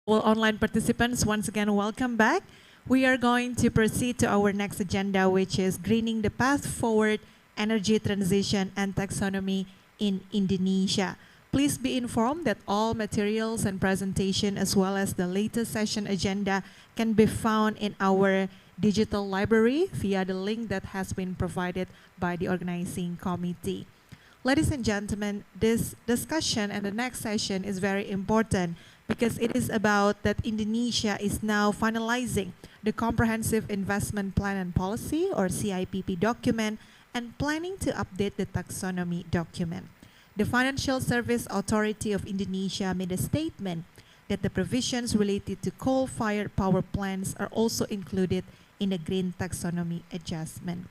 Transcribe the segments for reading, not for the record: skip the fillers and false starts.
Well, online participants, once again, welcome back. We are going to proceed to our next agenda, which is greening the path forward, energy transition, and taxonomy in Indonesia. Please be informed that all materials and presentation, as well as the latest session agenda, can be found in our digital library via the link that has been provided by the organizing committee. Ladies and gentlemen, this discussion and the next session is very important because it is about that Indonesia is now finalizing the Comprehensive Investment Plan and Policy, or CIPP document, and planning to update the taxonomy document. The Financial Service Authority of Indonesia made a statement that the provisions related to coal-fired power plants are also included in the green taxonomy adjustment.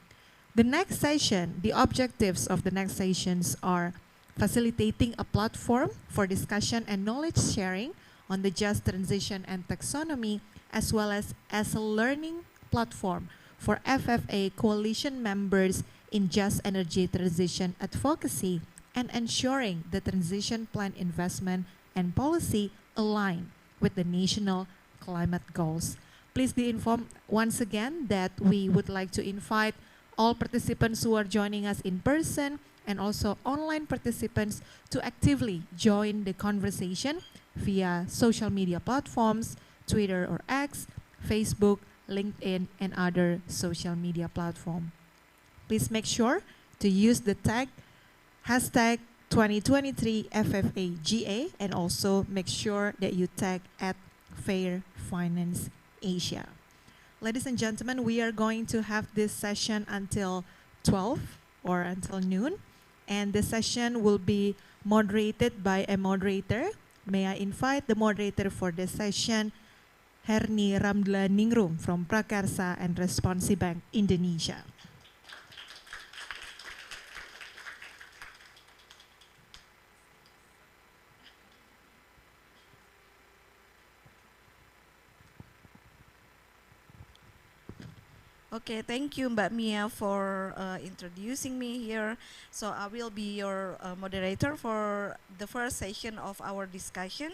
The next session, the objectives of the next sessions are facilitating a platform for discussion and knowledge sharing on the just transition and taxonomy, as well as a learning platform for FFA coalition members in just energy transition advocacy and ensuring the transition plan investment and policy align with the national climate goals. Please be informed once again that we would like to invite all participants who are joining us in person and also online participants to actively join the conversation via social media platforms, Twitter or X, Facebook, LinkedIn, and other social media platforms. Please make sure to use the hashtag 2023 FFAGA, and also make sure that you tag at Fair Finance Asia. Ladies and gentlemen, we are going to have this session until 12 or until noon. And the session will be moderated by a moderator. May I invite the moderator for the session, Herni Ramdla Ningrum from Prakarsa and Responsi Bank, Indonesia. Okay, thank you, Mbak Mia, for introducing me here. So I will be your moderator for the first session of our discussion.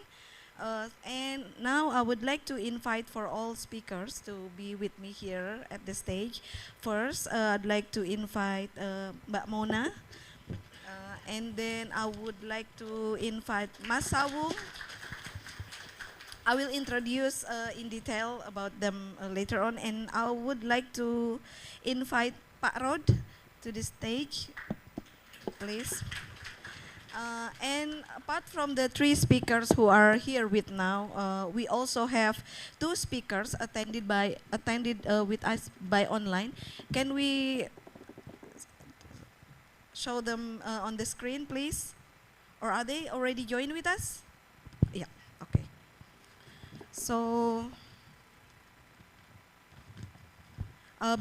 And now I would like to invite for all speakers to be with me here at the stage. First, I'd like to invite Mbak Mona. And then I would like to invite Mas Sawung. I will introduce in detail about them later on, and I would like to invite Pak Rod to the stage, please. And apart from the three speakers who are here with now, we also have two speakers attended with us by online. Can we show them on the screen, please? Or are they already joined with us? Yeah, okay. So,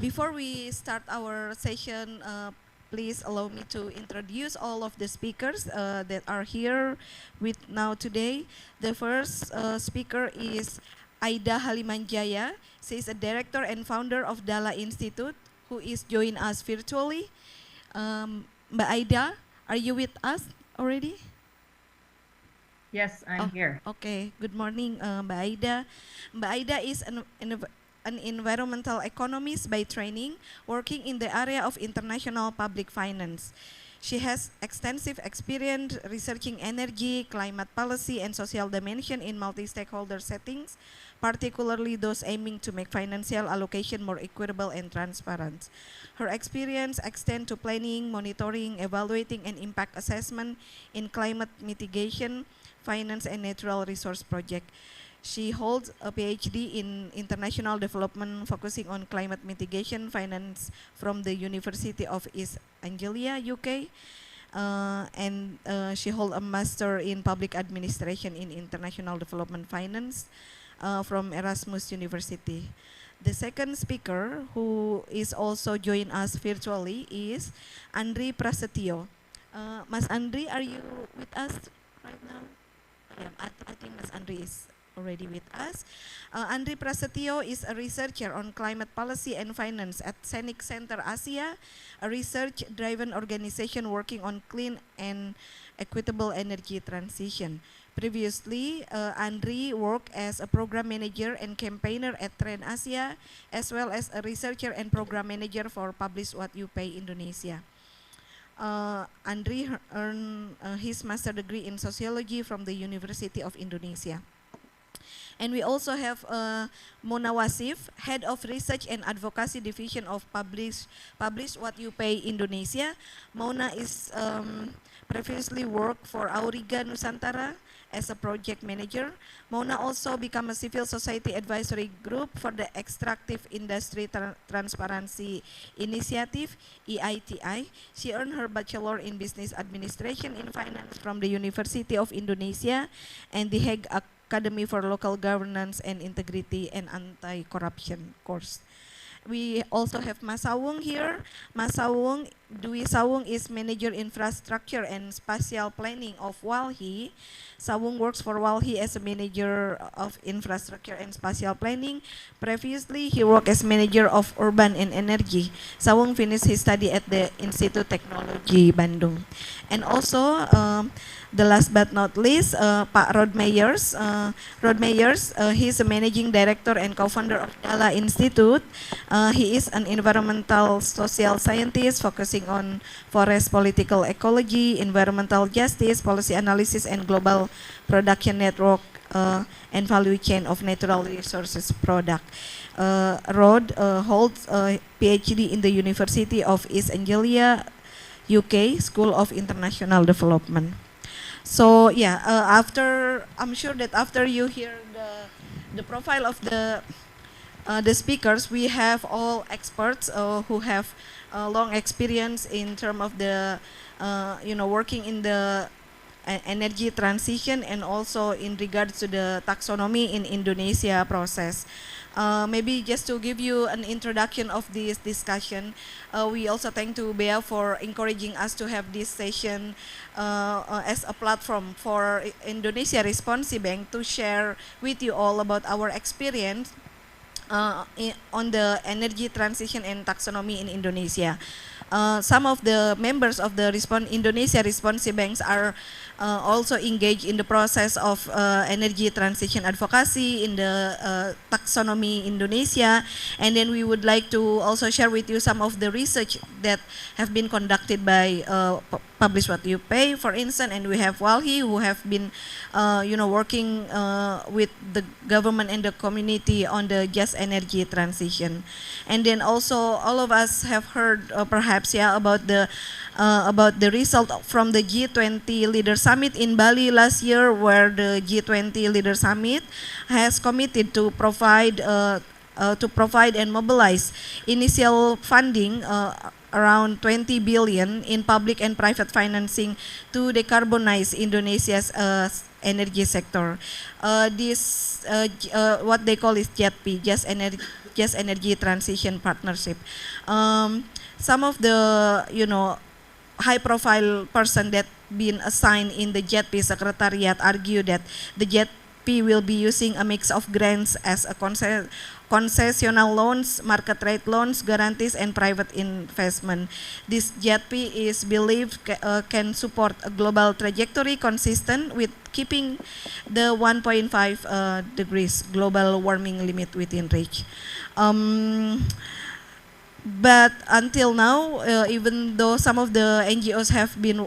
before we start our session, please allow me to introduce all of the speakers that are here with now today. The first speaker is Aida Halimanjaya. She is a director and founder of Dala Institute, who is joining us virtually. Mbak Aida, are you with us already? Yes, I'm here. Okay, good morning, Mbak Aida. Mbak Aida is an environmental economist by training, working in the area of international public finance. She has extensive experience researching energy, climate policy, and social dimension in multi-stakeholder settings, particularly those aiming to make financial allocation more equitable and transparent. Her experience extends to planning, monitoring, evaluating, and impact assessment in climate mitigation, finance, and natural resource project. She holds a PhD in international development focusing on climate mitigation finance from the University of East Anglia, UK. And she holds a master in public administration in international development finance from Erasmus University. The second speaker, who is also joining us virtually, is Andri Prasetyo. Mas Andri, are you with us right now? Yeah, I think Mas Andri is already with us. Andri Prasetyo is a researcher on climate policy and finance at Scenic Center Asia, a research-driven organization working on clean and equitable energy transition. Previously, Andri worked as a program manager and campaigner at Trend Asia, as well as a researcher and program manager for Publish What You Pay Indonesia. Andri earned his master degree in sociology from the University of Indonesia. And we also have Mona Wasif, Head of Research and Advocacy Division of Publish What You Pay Indonesia. Mona is previously worked for Auriga Nusantara as a project manager. Mona also became a civil society advisory group for the Extractive Industry Transparency Initiative, EITI. She earned her bachelor in business administration in finance from the University of Indonesia and the Hague Academy for Local Governance and Integrity and Anti-Corruption course. We also have Mas Sawung here. Mas Sawung, Dwi Sawung is Manager Infrastructure and Spatial Planning of WALHI. Sawung works for WALHI as a Manager of Infrastructure and Spatial Planning. Previously, he worked as Manager of Urban and Energy. Sawung finished his study at the Institute Technology Bandung. And also, the last but not least, Pak Rod Meyers. He's a Managing Director and Co-founder of Dala Institute. He is an environmental social scientist focusing on forest political ecology, environmental justice, policy analysis, and global production network and value chain of natural resources product. Rod holds a PhD in the University of East Anglia, UK, School of International Development. So yeah, I'm sure that after you hear the profile of the speakers, we have all experts who have long experience in terms of the working in the energy transition and also in regards to the taxonomy in Indonesia process. Maybe just to give you an introduction of this discussion, we also thank to Bea for encouraging us to have this session as a platform for Indonesia Responsi Bank to share with you all about our experience on the energy transition and taxonomy in Indonesia. Some of the members of the Indonesia Responsi Banks are also engaged in the process of energy transition advocacy in the taxonomy Indonesia, and then we would like to also share with you some of the research that have been conducted by Publish What You Pay, for instance, and we have WALHI who have been working with the government and the community on the just energy transition. And then also all of us have heard perhaps about the result from the G20 Leader Summit in Bali last year, where the G20 Leader Summit has committed to provide and mobilize initial funding around 20 billion in public and private financing to decarbonize Indonesia's energy sector. This what they call is JETP, Just Energy Transition Partnership. Some of the high-profile person that been assigned in the JETP secretariat argue that the JETP will be using a mix of grants as a concessional loans, market rate loans, guarantees, and private investment. This JETP is believed can support a global trajectory consistent with keeping the 1.5 degrees global warming limit within reach. But until now, even though some of the NGOs have been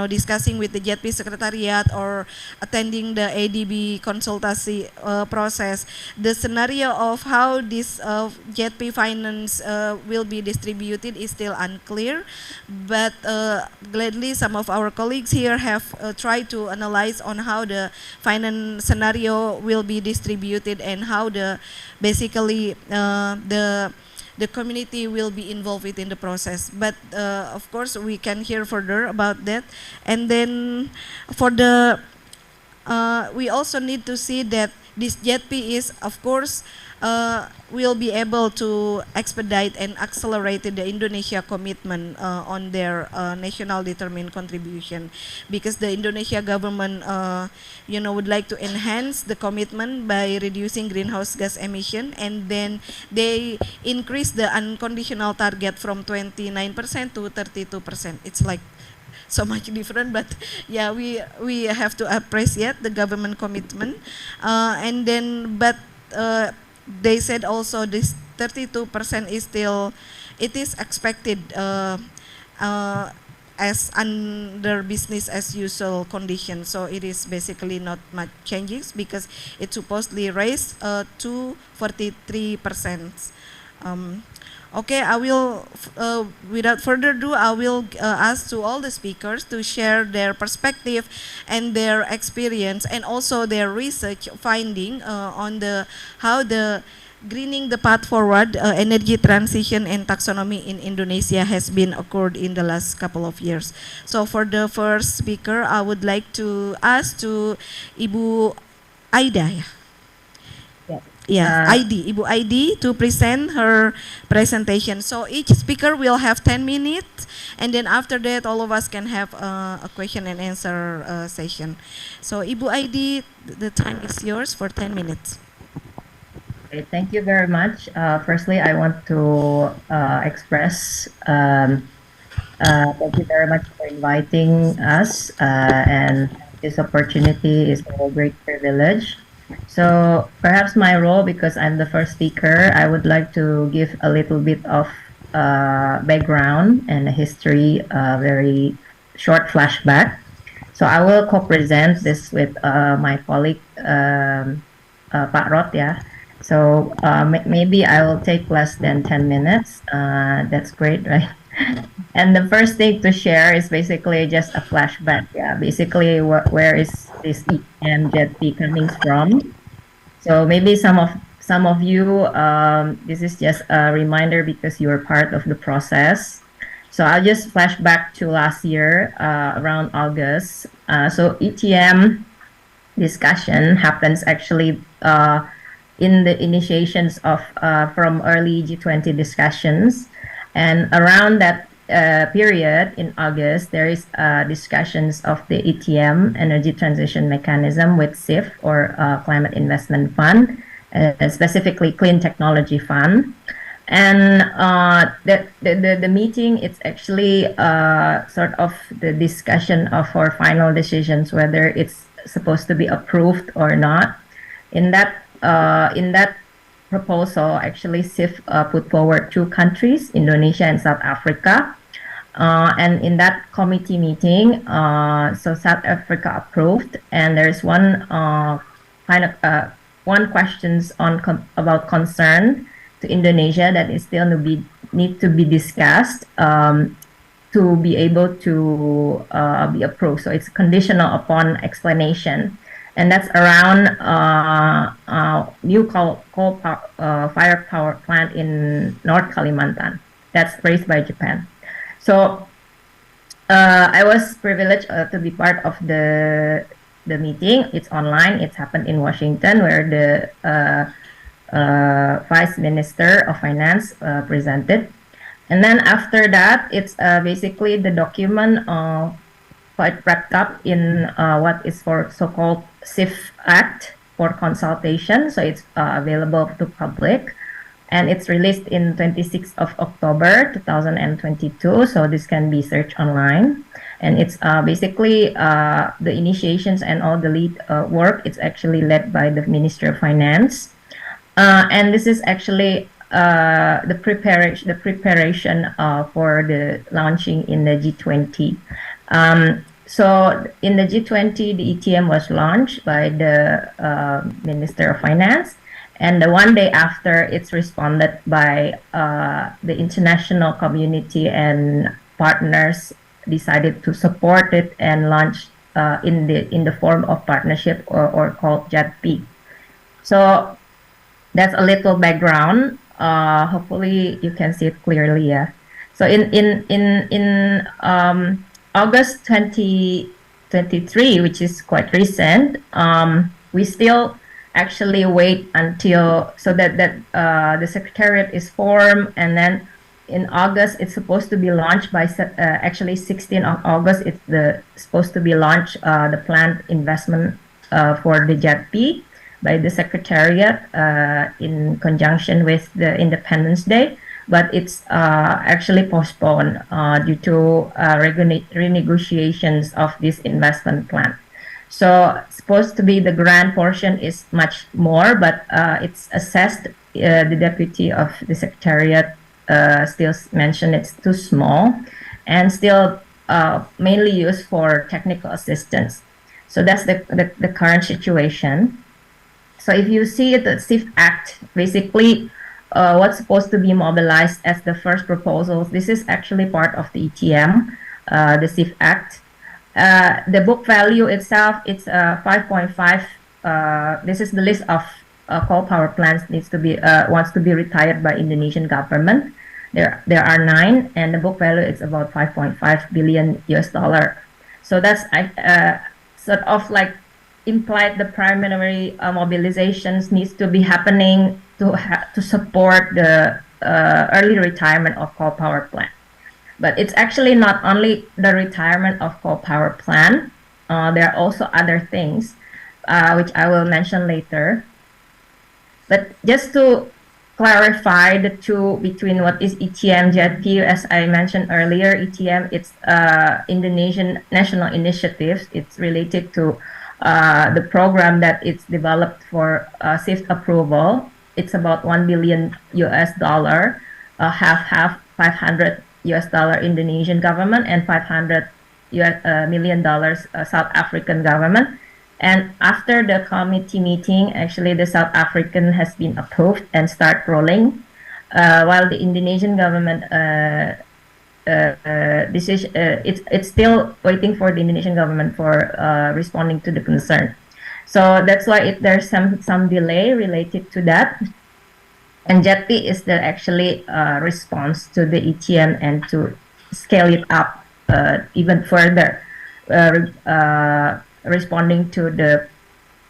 discussing with the JETP Secretariat or attending the ADB consultancy process, the scenario of how this JETP finance will be distributed is still unclear. But gladly, some of our colleagues here have tried to analyze on how the finance scenario will be distributed and how basically the community will be involved within the process. But of course, we can hear further about that. And then for we also need to see that this JETP is, of course, will be able to expedite and accelerate the Indonesia commitment on their national determined contribution, because the Indonesia government would like to enhance the commitment by reducing greenhouse gas emission, and then they increase the unconditional target from 29% to 32%. It's like so much different, but yeah, we have to appreciate the government commitment. And then, but they said also this 32% is still, it is expected uh, as under business as usual condition. So it is basically not much changes because it supposedly raised to 43%. Okay, I will, without further ado, I will ask to all the speakers to share their perspective and their experience and also their research finding on the how the greening the path forward, energy transition and taxonomy in Indonesia has been occurred in the last couple of years. So for the first speaker, I would like to ask to Ibu Aida. Yeah, Ibu ID to present her presentation. So each speaker will have 10 minutes, and then after that, all of us can have a question and answer session. So Ibu ID, the time is yours for 10 minutes. Okay, thank you very much. Firstly, I want to express thank you very much for inviting us, and this opportunity is a great privilege. So perhaps my role, because I'm the first speaker, I would like to give a little bit of background and a history, very short flashback. So I will co-present this with my colleague, Pak Rot, yeah. So maybe I will take less than 10 minutes. That's great, right? And the first thing to share is basically just a flashback. Yeah, basically, where is this EM Jet coming from? So maybe some of you, this is just a reminder because you are part of the process. So I'll just flash back to last year, around August. So ETM discussion happens actually in the initiations of from early G20 discussions. And around that period in August, there is discussions of the ETM, Energy Transition Mechanism, with CIF, or Climate Investment Fund, specifically Clean Technology Fund. And the meeting, it's actually sort of the discussion of our final decisions, whether it's supposed to be approved or not. In that proposal, actually, CIF put forward two countries, Indonesia and South Africa. And in that committee meeting, so South Africa approved, and there's one one questions on about concern to Indonesia that is still need to be discussed to be able to be approved. So it's conditional upon explanation. And that's around new fire power plant in North Kalimantan. That's raised by Japan. So I was privileged to be part of the meeting. It's online. It's happened in Washington, where the Vice Minister of Finance presented. And then after that, it's basically the document quite wrapped up in what is for so-called CIF Act for consultation. So it's available to public, and it's released in 26th of October 2022. So this can be searched online, and it's basically the initiations and all the lead work. It's actually led by the Ministry of Finance, and this is actually the preparation for the launching in the G20. So in the G20, the ETM was launched by the Minister of Finance, and the one day after, it's responded by the international community, and partners decided to support it and launch in the form of partnership, or called JETP. So that's a little background. Hopefully you can see it clearly. Yeah. So in August 2023, which is quite recent, we still actually wait until so that the secretariat is formed, and then in August it's supposed to be launched by actually 16th of August. It's supposed to be launched the planned investment for the JETP by the secretariat in conjunction with the Independence Day. but it's actually postponed due to renegotiations of this investment plan. So supposed to be the grant portion is much more, but it's assessed. The deputy of the secretariat still mentioned it's too small, and still mainly used for technical assistance. So that's the current situation. So if you see the SIF Act, basically what's supposed to be mobilized as the first proposals, this is actually part of the ETM, the SIF Act. The book value itself, it's 5.5. This is the list of coal power plants wants to be retired by Indonesian government. There are 9, and the book value is about 5.5 billion US dollar. So that's sort of like implied the primary mobilizations needs to be happening to support the early retirement of coal power plant. But it's actually not only the retirement of coal power plant. There are also other things which I will mention later. But just to clarify the two between what is ETM, JETP, as I mentioned earlier, ETM, it's Indonesian National Initiatives. It's related to the program that it's developed for SIF approval. It's about 1 billion US dollar, half 500 US dollar Indonesian government and 500 million dollars South African government. And after the committee meeting, actually the South African has been approved and start rolling, while the Indonesian government it's still waiting for the Indonesian government for responding to the concern. So that's why there's some delay related to that. And JETP is the actually response to the ETM and to scale it up even further, responding to the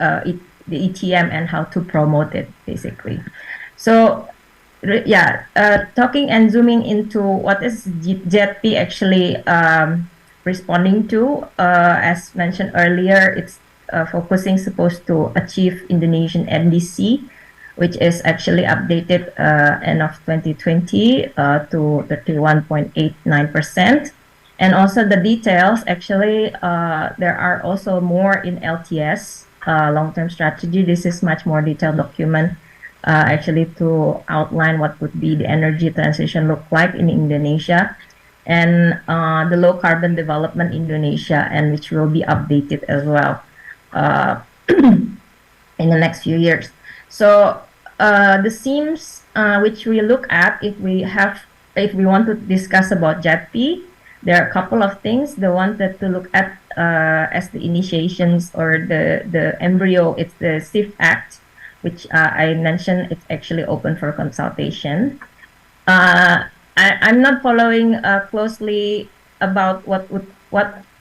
ETM and how to promote it, basically. So yeah, talking and zooming into what is JETP actually responding to, as mentioned earlier, it's supposed to achieve Indonesian NDC, which is actually updated end of 2020 to 31.89%. And also the details, actually, there are also more in LTS, long-term strategy. This is much more detailed document actually to outline what would be the energy transition look like in Indonesia, and the low carbon development Indonesia, and which will be updated as well in the next few years. So the themes which we look at if we want to discuss about JETP, there are a couple of things. The one that to look at as the initiations or the embryo, it's the SIF Act, which I mentioned. It's actually open for consultation. I'm not following closely about what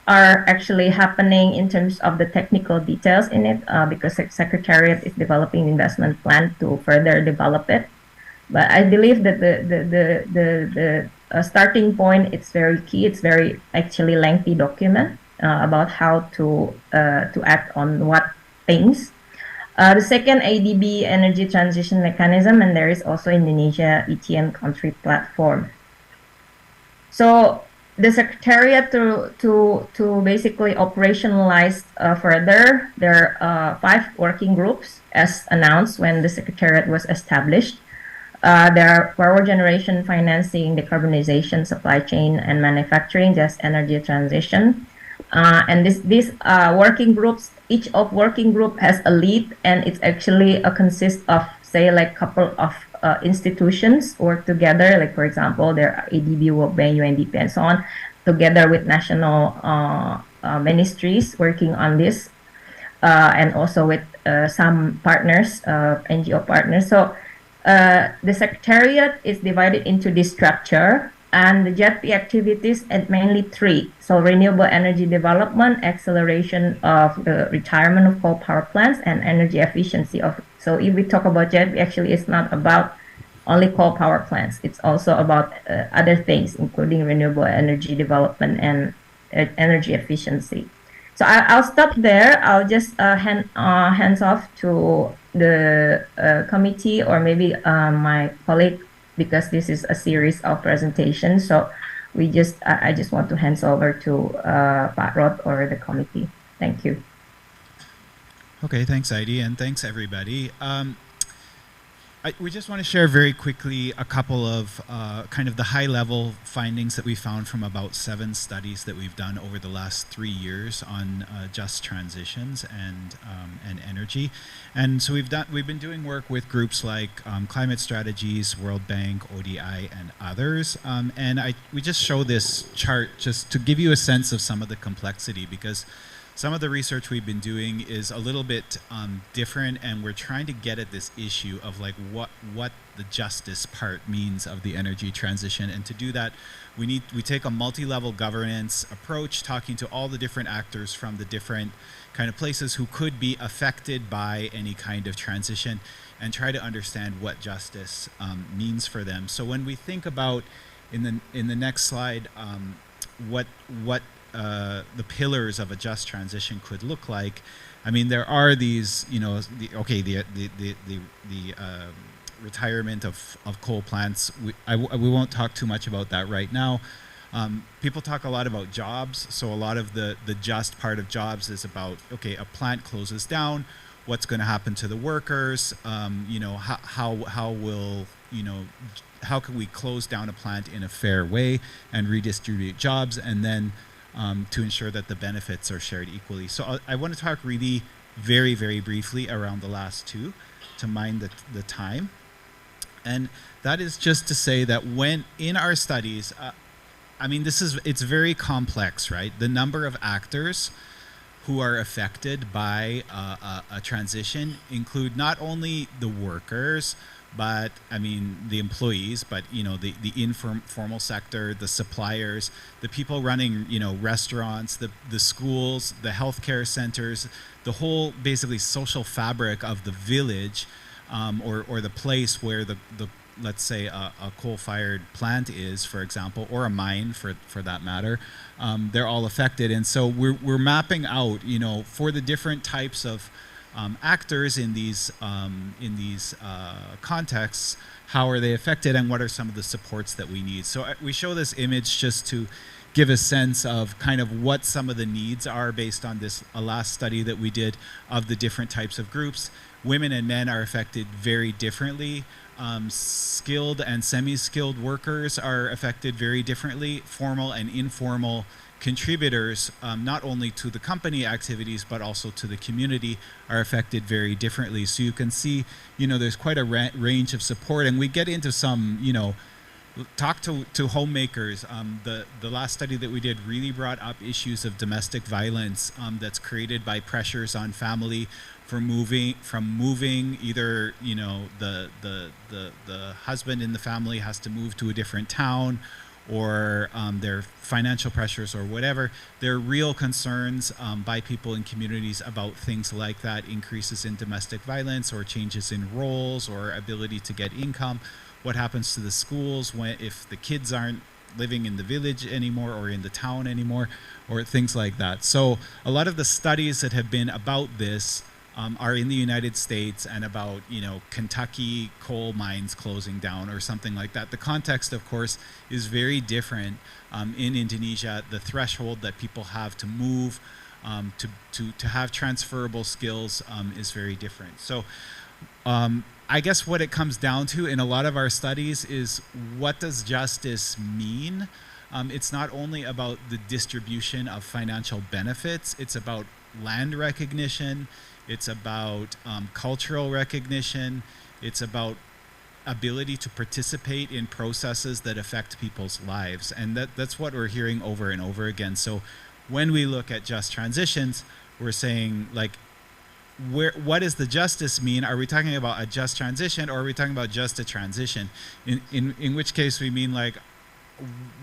are actually happening in terms of the technical details in it, because Secretariat is developing investment plan to further develop it. But I believe that the starting point, it's very key. It's very actually lengthy document about how to act on what things. The second, ADB, Energy Transition Mechanism, and there is also Indonesia ETM country platform. So the Secretariat to basically operationalize further, there are 5 working groups as announced when the Secretariat was established. There are power generation, financing, decarbonization, supply chain, and manufacturing, just energy transition. And these working groups, each of working group has a lead, and it's actually consists of, say, like couple of institutions work together. Like for example, there are ADB, World Bank, UNDP, and so on, together with national ministries working on this, and also with some partners, NGO partners. So the Secretariat is divided into this structure, and the JETP activities at mainly 3. So renewable energy development, acceleration of the retirement of coal power plants, and energy efficiency of. So if we talk about JETP, actually it's not about only coal power plants. It's also about other things, including renewable energy development and energy efficiency. So I'll stop there. I'll just hands off to the committee, or maybe my colleague because this is a series of presentations. So I just want to hand over to Pak Rod or the committee. Thank you. Okay, thanks, Heidi, and thanks, everybody. We just want to share very quickly a couple of kind of the high-level findings that we found from about 7 studies that we've done over the last 3 years on just transitions and energy. And so we've been doing work with groups like Climate Strategies, World Bank, ODI, and others. We just show this chart just to give you a sense of some of the complexity, because some of the research we've been doing is a little bit different, and we're trying to get at this issue of like what the justice part means of the energy transition. And to do that, we take a multi-level governance approach, talking to all the different actors from the different kind of places who could be affected by any kind of transition, and try to understand what justice means for them. So when we think about in the next slide, what the pillars of a just transition could look like. I mean, there are these, you know, the retirement of coal plants. We won't talk too much about that right now. People talk a lot about jobs, so a lot of the just part of jobs is about, okay, a plant closes down, what's going to happen to the workers? You know, how will, you know, how can we close down a plant in a fair way and redistribute jobs, and then to ensure that the benefits are shared equally. So I want to talk really very, very briefly around the last 2 to mind the time. And that is just to say that when in our studies, I mean, it's very complex, right? The number of actors who are affected by a transition include not only the workers, but I mean the employees, but you know the informal sector, the suppliers, the people running, you know, restaurants, the schools, the healthcare centers, the whole basically social fabric of the village, or the place where the let's say a coal-fired plant is, for example, or a mine for that matter. They're all affected, and so we're mapping out, you know, for the different types of actors in these contexts, how are they affected, and what are some of the supports that we need. So we show this image just to give a sense of kind of what some of the needs are based on this last study that we did of the different types of groups. Women and men are affected very differently. Skilled and semi-skilled workers are affected very differently. Formal and informal contributors, not only to the company activities but also to the community, are affected very differently. So you can see, you know, there's quite a range of support, and we get into some, you know, talk to homemakers. The last study that we did really brought up issues of domestic violence that's created by pressures on family from moving either, you know, the husband in the family has to move to a different town, or their financial pressures or whatever. There are real concerns by people in communities about things like that, increases in domestic violence or changes in roles or ability to get income. What happens to the schools if the kids aren't living in the village anymore or in the town anymore, or things like that. So a lot of the studies that have been about this are in the United States and about, you know, Kentucky coal mines closing down or something like that. The context, of course, is very different in Indonesia. The threshold that people have to move, to have transferable skills is very different. So I guess what it comes down to in a lot of our studies is, what does justice mean? It's not only about the distribution of financial benefits, it's about land recognition, it's about cultural recognition, it's about ability to participate in processes that affect people's lives. And that's what we're hearing over and over again. So when we look at just transitions, we're saying, like, what does the justice mean? Are we talking about a just transition, or are we talking about just a transition? In which case we mean, like,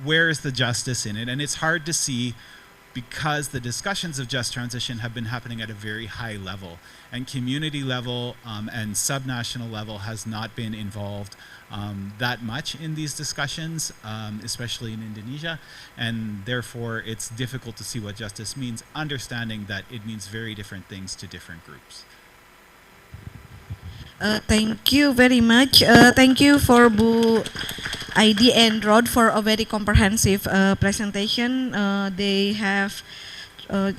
where is the justice in it? And it's hard to see, because the discussions of just transition have been happening at a very high level, and community level and subnational level has not been involved that much in these discussions, especially in Indonesia, and therefore it's difficult to see what justice means, understanding that it means very different things to different groups. Thank you very much. Thank you for Bu ID and Rod for a very comprehensive presentation. They have, uh,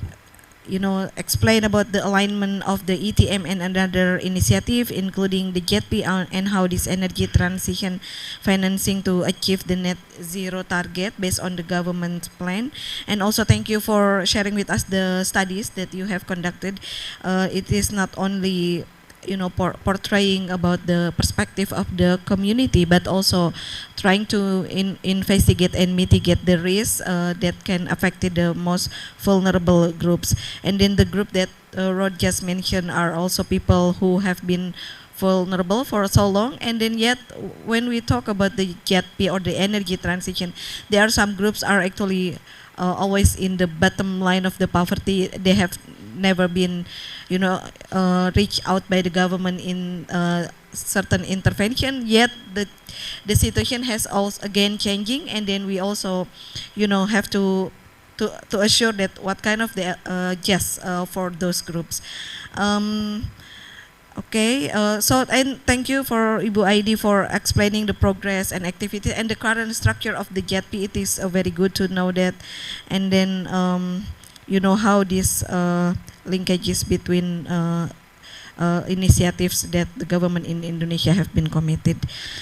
explained about the alignment of the ETM and another initiative, including the JETP and how this energy transition financing to achieve the net zero target based on the government plan. And also thank you for sharing with us the studies that you have conducted. It is not only portraying about the perspective of the community, but also trying to investigate and mitigate the risks that can affect the most vulnerable groups. And then the group that Rod just mentioned are also people who have been vulnerable for so long, and then yet when we talk about the JETP or the energy transition, there are some groups are actually always in the bottom line of the poverty. They have never been reached out by the government in certain intervention, yet the situation has also again changing, and then we also have to assure that what kind of the yes for those groups. Okay, and thank you for Ibu ID for explaining the progress and activity and the current structure of the JETP. It is very good to know that, and then how these linkages between initiatives that the government in Indonesia have been committed.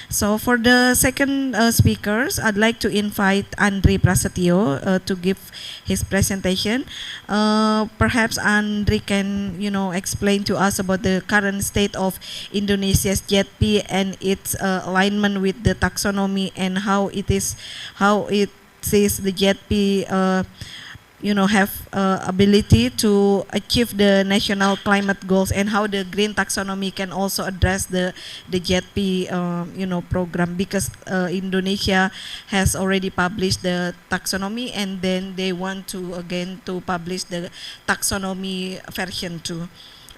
So for the second speakers, I'd like to invite Andri Prasetyo to give his presentation. Perhaps Andri can explain to us about the current state of Indonesia's JETP and its alignment with the taxonomy, and how it sees the JETP have ability to achieve the national climate goals, and how the green taxonomy can also address the JETP program, because Indonesia has already published the taxonomy, and then they want to again to publish the taxonomy version 2.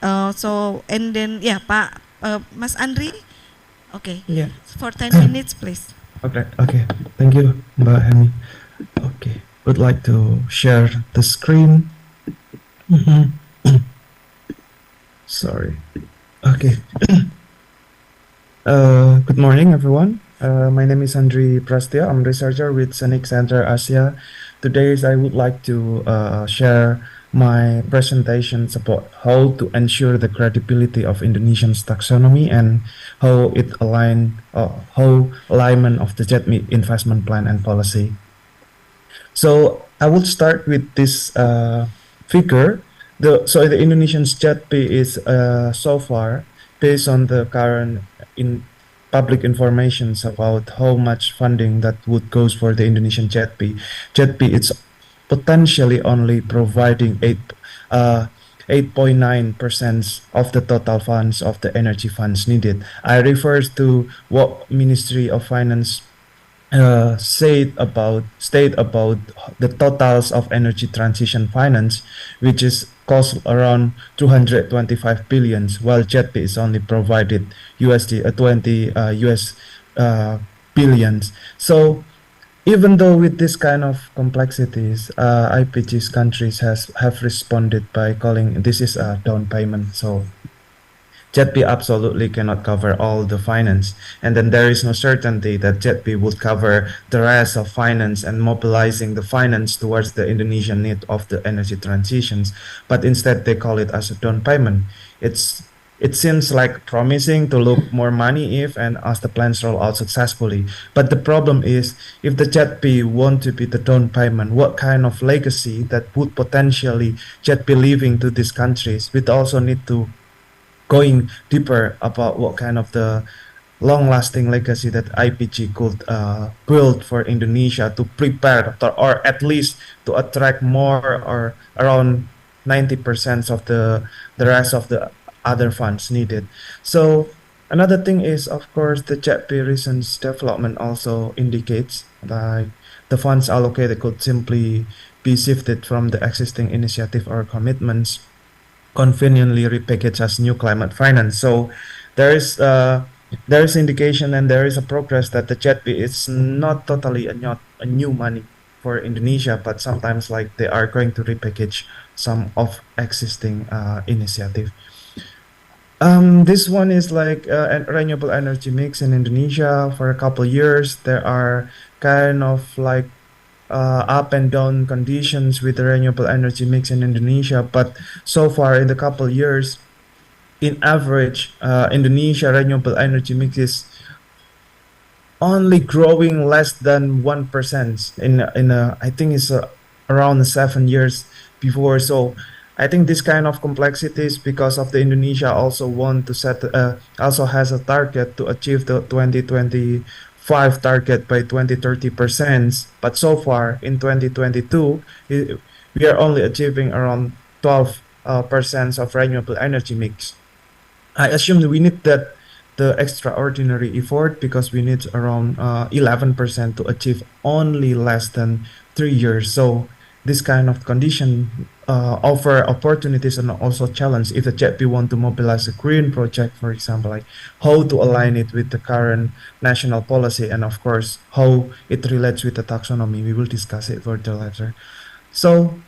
And then Pak Mas Andri, okay, Yeah. for 10 minutes please. Okay. Thank you, Mbak Hemi. Okay. Would like to share the screen. Sorry. Okay. Good morning, everyone. My name is Andri Prastya. I'm a researcher with Scenic Center Asia. Today, I would like to share my presentations about how to ensure the credibility of Indonesian's taxonomy and how alignment of the JETP investment plan and policy. So I will start with this figure. The Indonesian's JETP is so far, based on the current public information about how much funding that would goes for the Indonesian JETP. JETP is potentially only providing 8.9% of the total funds of the energy funds needed. I refer to what Ministry of Finance state about the totals of energy transition finance, which is cost around 225 billions, while JETP is only provided $20 billions. So even though with this kind of complexities, IPG's countries have responded by calling this is a down payment. So JETP absolutely cannot cover all the finance, and then there is no certainty that JETP would cover the rest of finance and mobilizing the finance towards the Indonesian need of the energy transitions, but instead they call it as a down payment. It seems like promising to look more money if and as the plans roll out successfully. But the problem is, if the JETP want to be the down payment, what kind of legacy that would potentially JETP leaving to these countries? We also need to going deeper about what kind of the long-lasting legacy that IPG could build for Indonesia to prepare or at least to attract more or around 90% of the rest of the other funds needed. So another thing is, of course, the JETP recent development also indicates that the funds allocated could simply be shifted from the existing initiative or commitments conveniently repackaged as new climate finance. So there is indication and there is a progress that the JETP is not totally a new money for Indonesia, but sometimes like they are going to repackage some of existing initiative. This one is like a renewable energy mix in Indonesia for a couple years. There are kind of like up and down conditions with the renewable energy mix in Indonesia, but so far in the couple years, in average, Indonesia renewable energy mix is only growing less than 1% in I think it's around 7 years before. So I think this kind of complexities because of the Indonesia also want to set also has a target to achieve the 2025 target by 20-30%. But so far in 2022, we are only achieving around 12% of renewable energy mix. I assume we need that the extraordinary effort because we need around 11% to achieve only less than 3 years. So this kind of condition offer opportunities and also challenge if the JETP want to mobilize a green project, for example, like how to align it with the current national policy and of course how it relates with the taxonomy. We will discuss it further later. So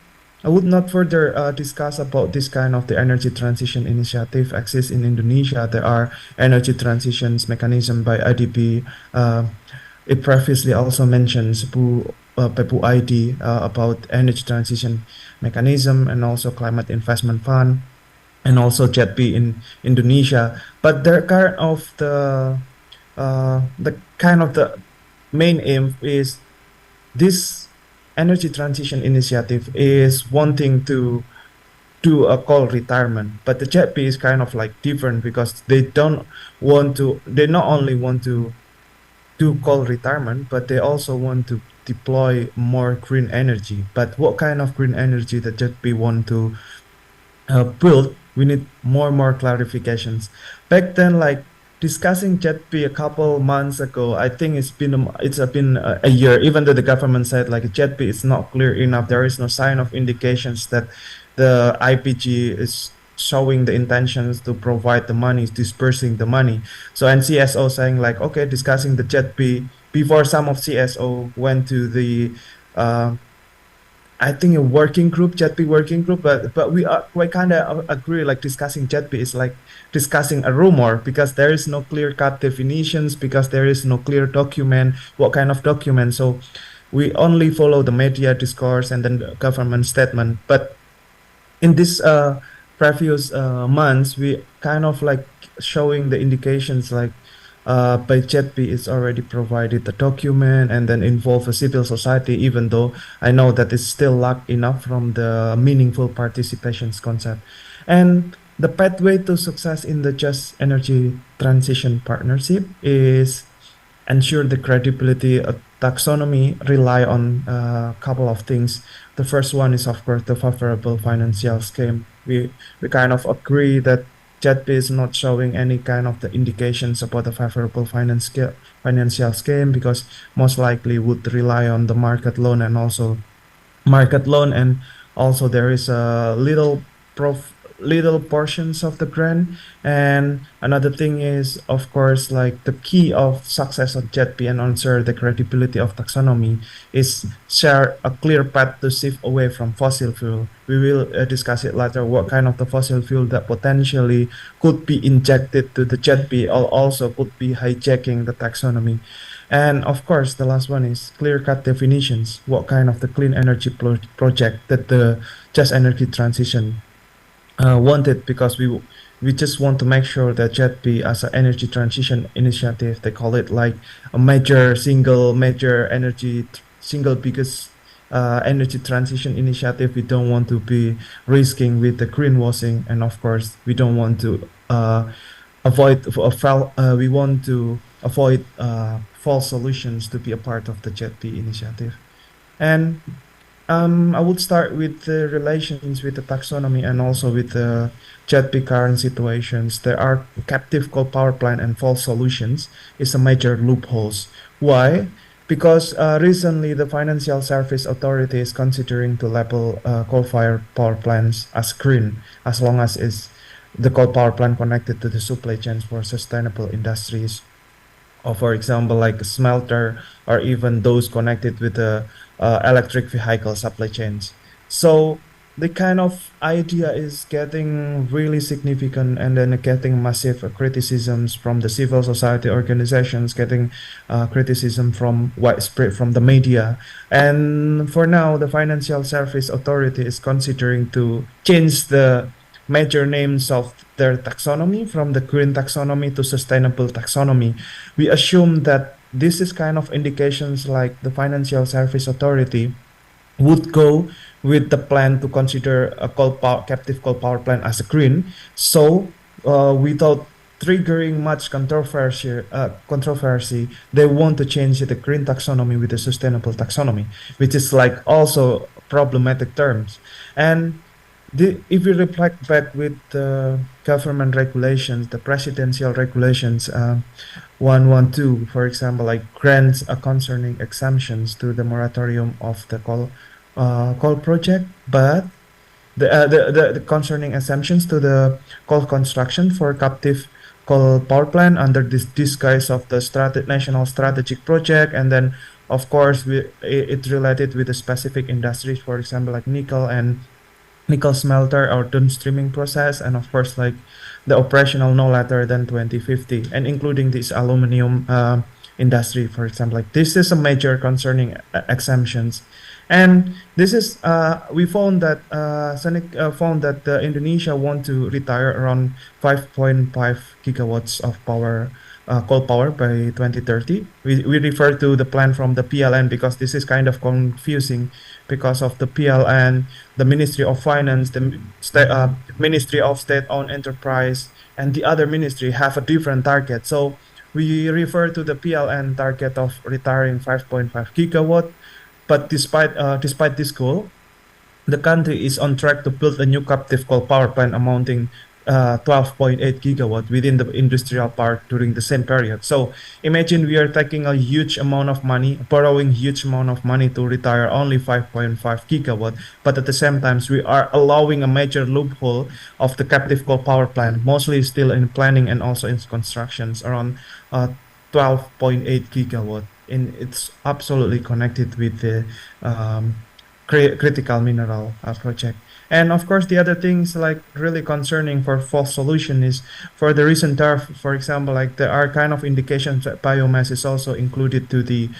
I would not further discuss about this kind of the energy transition initiative exists in Indonesia. There are energy transitions mechanism by IDB. It previously also mentions PEPU ID about energy transition mechanism and also climate investment fund and also JETP in Indonesia. But they're kind of the main aim is this energy transition initiative is wanting to do a coal retirement, but the JETP is kind of like different because they not only want to do coal retirement, but they also want to deploy more green energy. But what kind of green energy that JETP want to build, we need more clarifications. Back then, like discussing JETP a couple months ago, I think it's been a year. Even though the government said like JETP is not clear enough, there is no sign of indications that the IPG is showing the intentions to provide the money, dispersing the money. So and CSO saying like, okay, discussing the JETP before some of CSO went to the I think a working group, JETP working group, but we kind of agree like discussing JETP is like discussing a rumor because there is no clear-cut definitions, because there is no clear document, what kind of document. So we only follow the media discourse and then the government statement. But in this previous months, we kind of like showing the indications like by JETP is already provided the document and then involve a civil society, even though I know that it's still lack enough from the meaningful participations concept. And the pathway to success in the just energy transition partnership is ensure the credibility of taxonomy rely on a couple of things. The first one is of course the favorable financial scheme. We kind of agree that JETP is not showing any kind of the indications about the favorable financial scheme because most likely would rely on the market loan and also there is a little portions of the grant. And another thing is of course like the key of success of JETP and ensure the credibility of taxonomy is share a clear path to shift away from fossil fuel. We will discuss it later what kind of the fossil fuel that potentially could be injected to the JETP or also could be hijacking the taxonomy. And of course the last one is clear-cut definitions, what kind of the clean energy project that the just energy transition wanted, because we just want to make sure that JETP as an energy transition initiative, they call it like a single biggest energy transition initiative. We don't want to be risking with the greenwashing, and of course we don't want to we want to avoid false solutions to be a part of the JETP initiative. And I would start with the relations with the taxonomy and also with the JETP current situations. There are captive coal power plant and false solutions is a major loopholes. Why? Because recently the Financial Service Authority is considering to label coal-fired power plants as green as long as the coal power plant connected to the supply chains for sustainable industries, or for example like a smelter or even those connected with the electric vehicle supply chains. So the kind of idea is getting really significant, and then getting massive criticisms from the civil society organizations, getting criticism from widespread from the media. And for now, the Financial Service Authority is considering to change the major names of their taxonomy from the green taxonomy to sustainable taxonomy. We assume that this is kind of indications like the Financial Service Authority would go with the plan to consider a captive coal power plant as a green. So without triggering much controversy, they want to change the green taxonomy with the sustainable taxonomy, which is like also problematic terms. And if we reflect back with the government regulations, the presidential regulations, 112, for example, like grants concerning exemptions to the moratorium of the coal project, but the concerning exemptions to the coal construction for captive coal power plant under this disguise of the national strategic project, and then of course it's related with the specific industries, for example, like nickel smelter or downstreaming process, and of course like the operational no later than 2050, and including this aluminum industry, for example. Like this is a major concerning exemptions. And this is we found that Sonic found that Indonesia want to retire around 5.5 gigawatts of power, coal power by 2030. We refer to the plan from the PLN because this is kind of confusing, because of the PLN, the Ministry of Finance, the Ministry of State-Owned Enterprise, and the other ministry have a different target. So we refer to the PLN target of retiring 5.5 gigawatt. But despite this goal, the country is on track to build a new captive coal power plant amounting 12.8 gigawatt within the industrial park during the same period. So imagine we are taking a huge amount of money, borrowing huge amount of money to retire only 5.5 gigawatt, but at the same time we are allowing a major loophole of the captive coal power plant, mostly still in planning and also in constructions, around 12.8 gigawatt. And it's absolutely connected with the critical mineral project. And of course, the other things like really concerning for false solution is for the recent turf, for example, like there are kind of indications that biomass is also included to the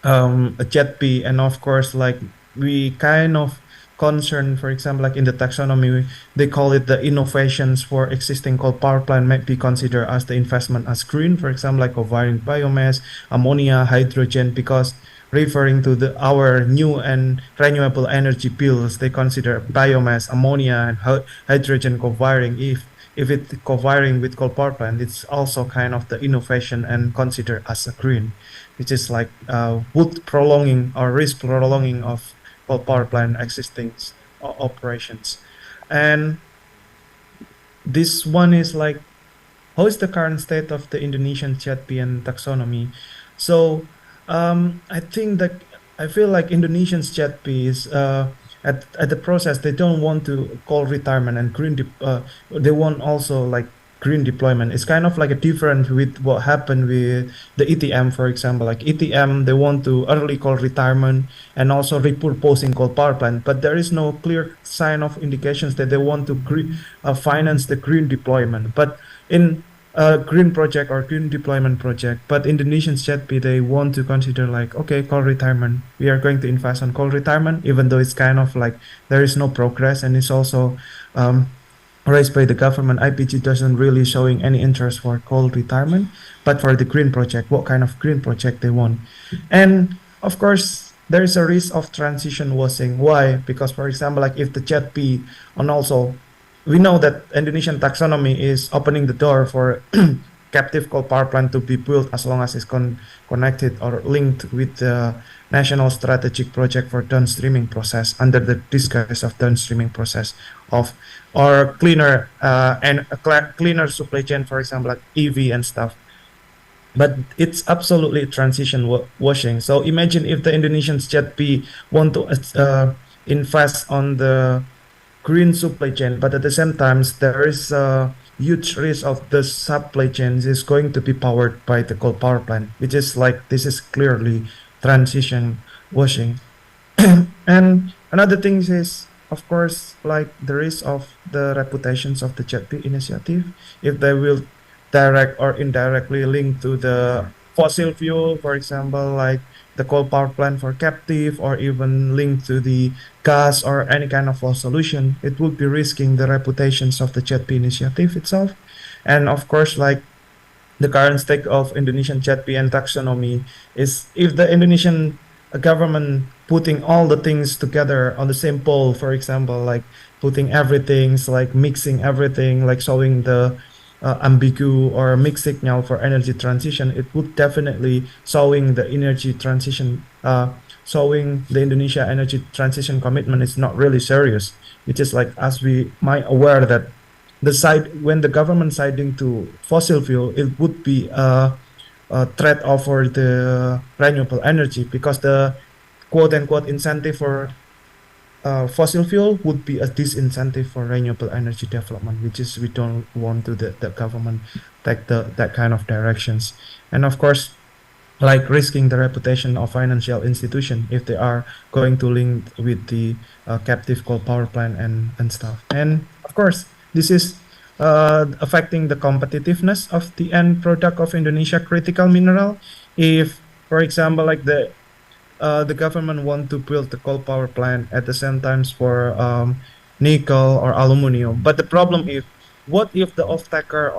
JETP, and of course, like we kind of concern, for example, like in the taxonomy, they call it the innovations for existing coal power plant might be considered as the investment as green, for example, like co-firing biomass, ammonia, hydrogen, because referring to our new and renewable energy bills, they consider biomass, ammonia, and hydrogen co-firing. If it's co-firing with coal power plant, it's also kind of the innovation and considered as a green, which is like would prolonging or risk prolonging of coal power plant existing operations. And this one is like, how is the current state of the Indonesian ZP and taxonomy? So I think that I feel like Indonesian ZP is at the process, they don't want to call retirement and green. They want also like green deployment. It's kind of like a different with what happened with the ETM, for example. Like ETM, they want to early coal retirement and also repurposing coal power plant, but there is no clear sign of indications that they want to finance the green deployment. But in a green project or green deployment project, but Indonesian ZP, they want to consider like, okay, coal retirement, we are going to invest on coal retirement, even though it's kind of like there is no progress, and it's also raised by the government. IPG doesn't really showing any interest for coal retirement, but for the green project, what kind of green project they want. And of course, there is a risk of transition washing. Why? Because for example, like if the ZP, and also we know that Indonesian taxonomy is opening the door for captive coal power plant to be built as long as it's connected or linked with the national strategic project for downstreaming process under the disguise of downstreaming process of or cleaner and a cleaner supply chain, for example, like EV and stuff. But it's absolutely transition washing. So imagine if the Indonesian ZP want to invest on the green supply chain, but at the same time there is a huge risk of the supply chains is going to be powered by the coal power plant, which is like this is clearly transition washing. And Another thing is, of course, like the risk of the reputations of the JETP initiative, if they will direct or indirectly link to the fossil fuel, for example, like the coal power plant for captive, or even linked to the gas or any kind of flow solution, it would be risking the reputations of the JETP initiative itself. And of course, like the current state of Indonesian JETP and taxonomy is, if the Indonesian government putting all the things together on the same pole, for example, like putting everything, like mixing everything, like showing the ambigu or mixed signal for energy transition, it would definitely showing the energy transition, showing the Indonesia energy transition commitment is not really serious. It is like, as we might aware that the side, when the government siding to fossil fuel, it would be a threat over the renewable energy, because the quote unquote incentive for fossil fuel would be a disincentive for renewable energy development, which is, we don't want to the government take that kind of directions. And of course, like risking the reputation of financial institution if they are going to link with the captive coal power plant and stuff. And of course, this is affecting the competitiveness of the end product of Indonesia critical mineral. If, for example, like the government want to build the coal power plant at the same times for nickel or aluminum, but the problem is, what if the off-taker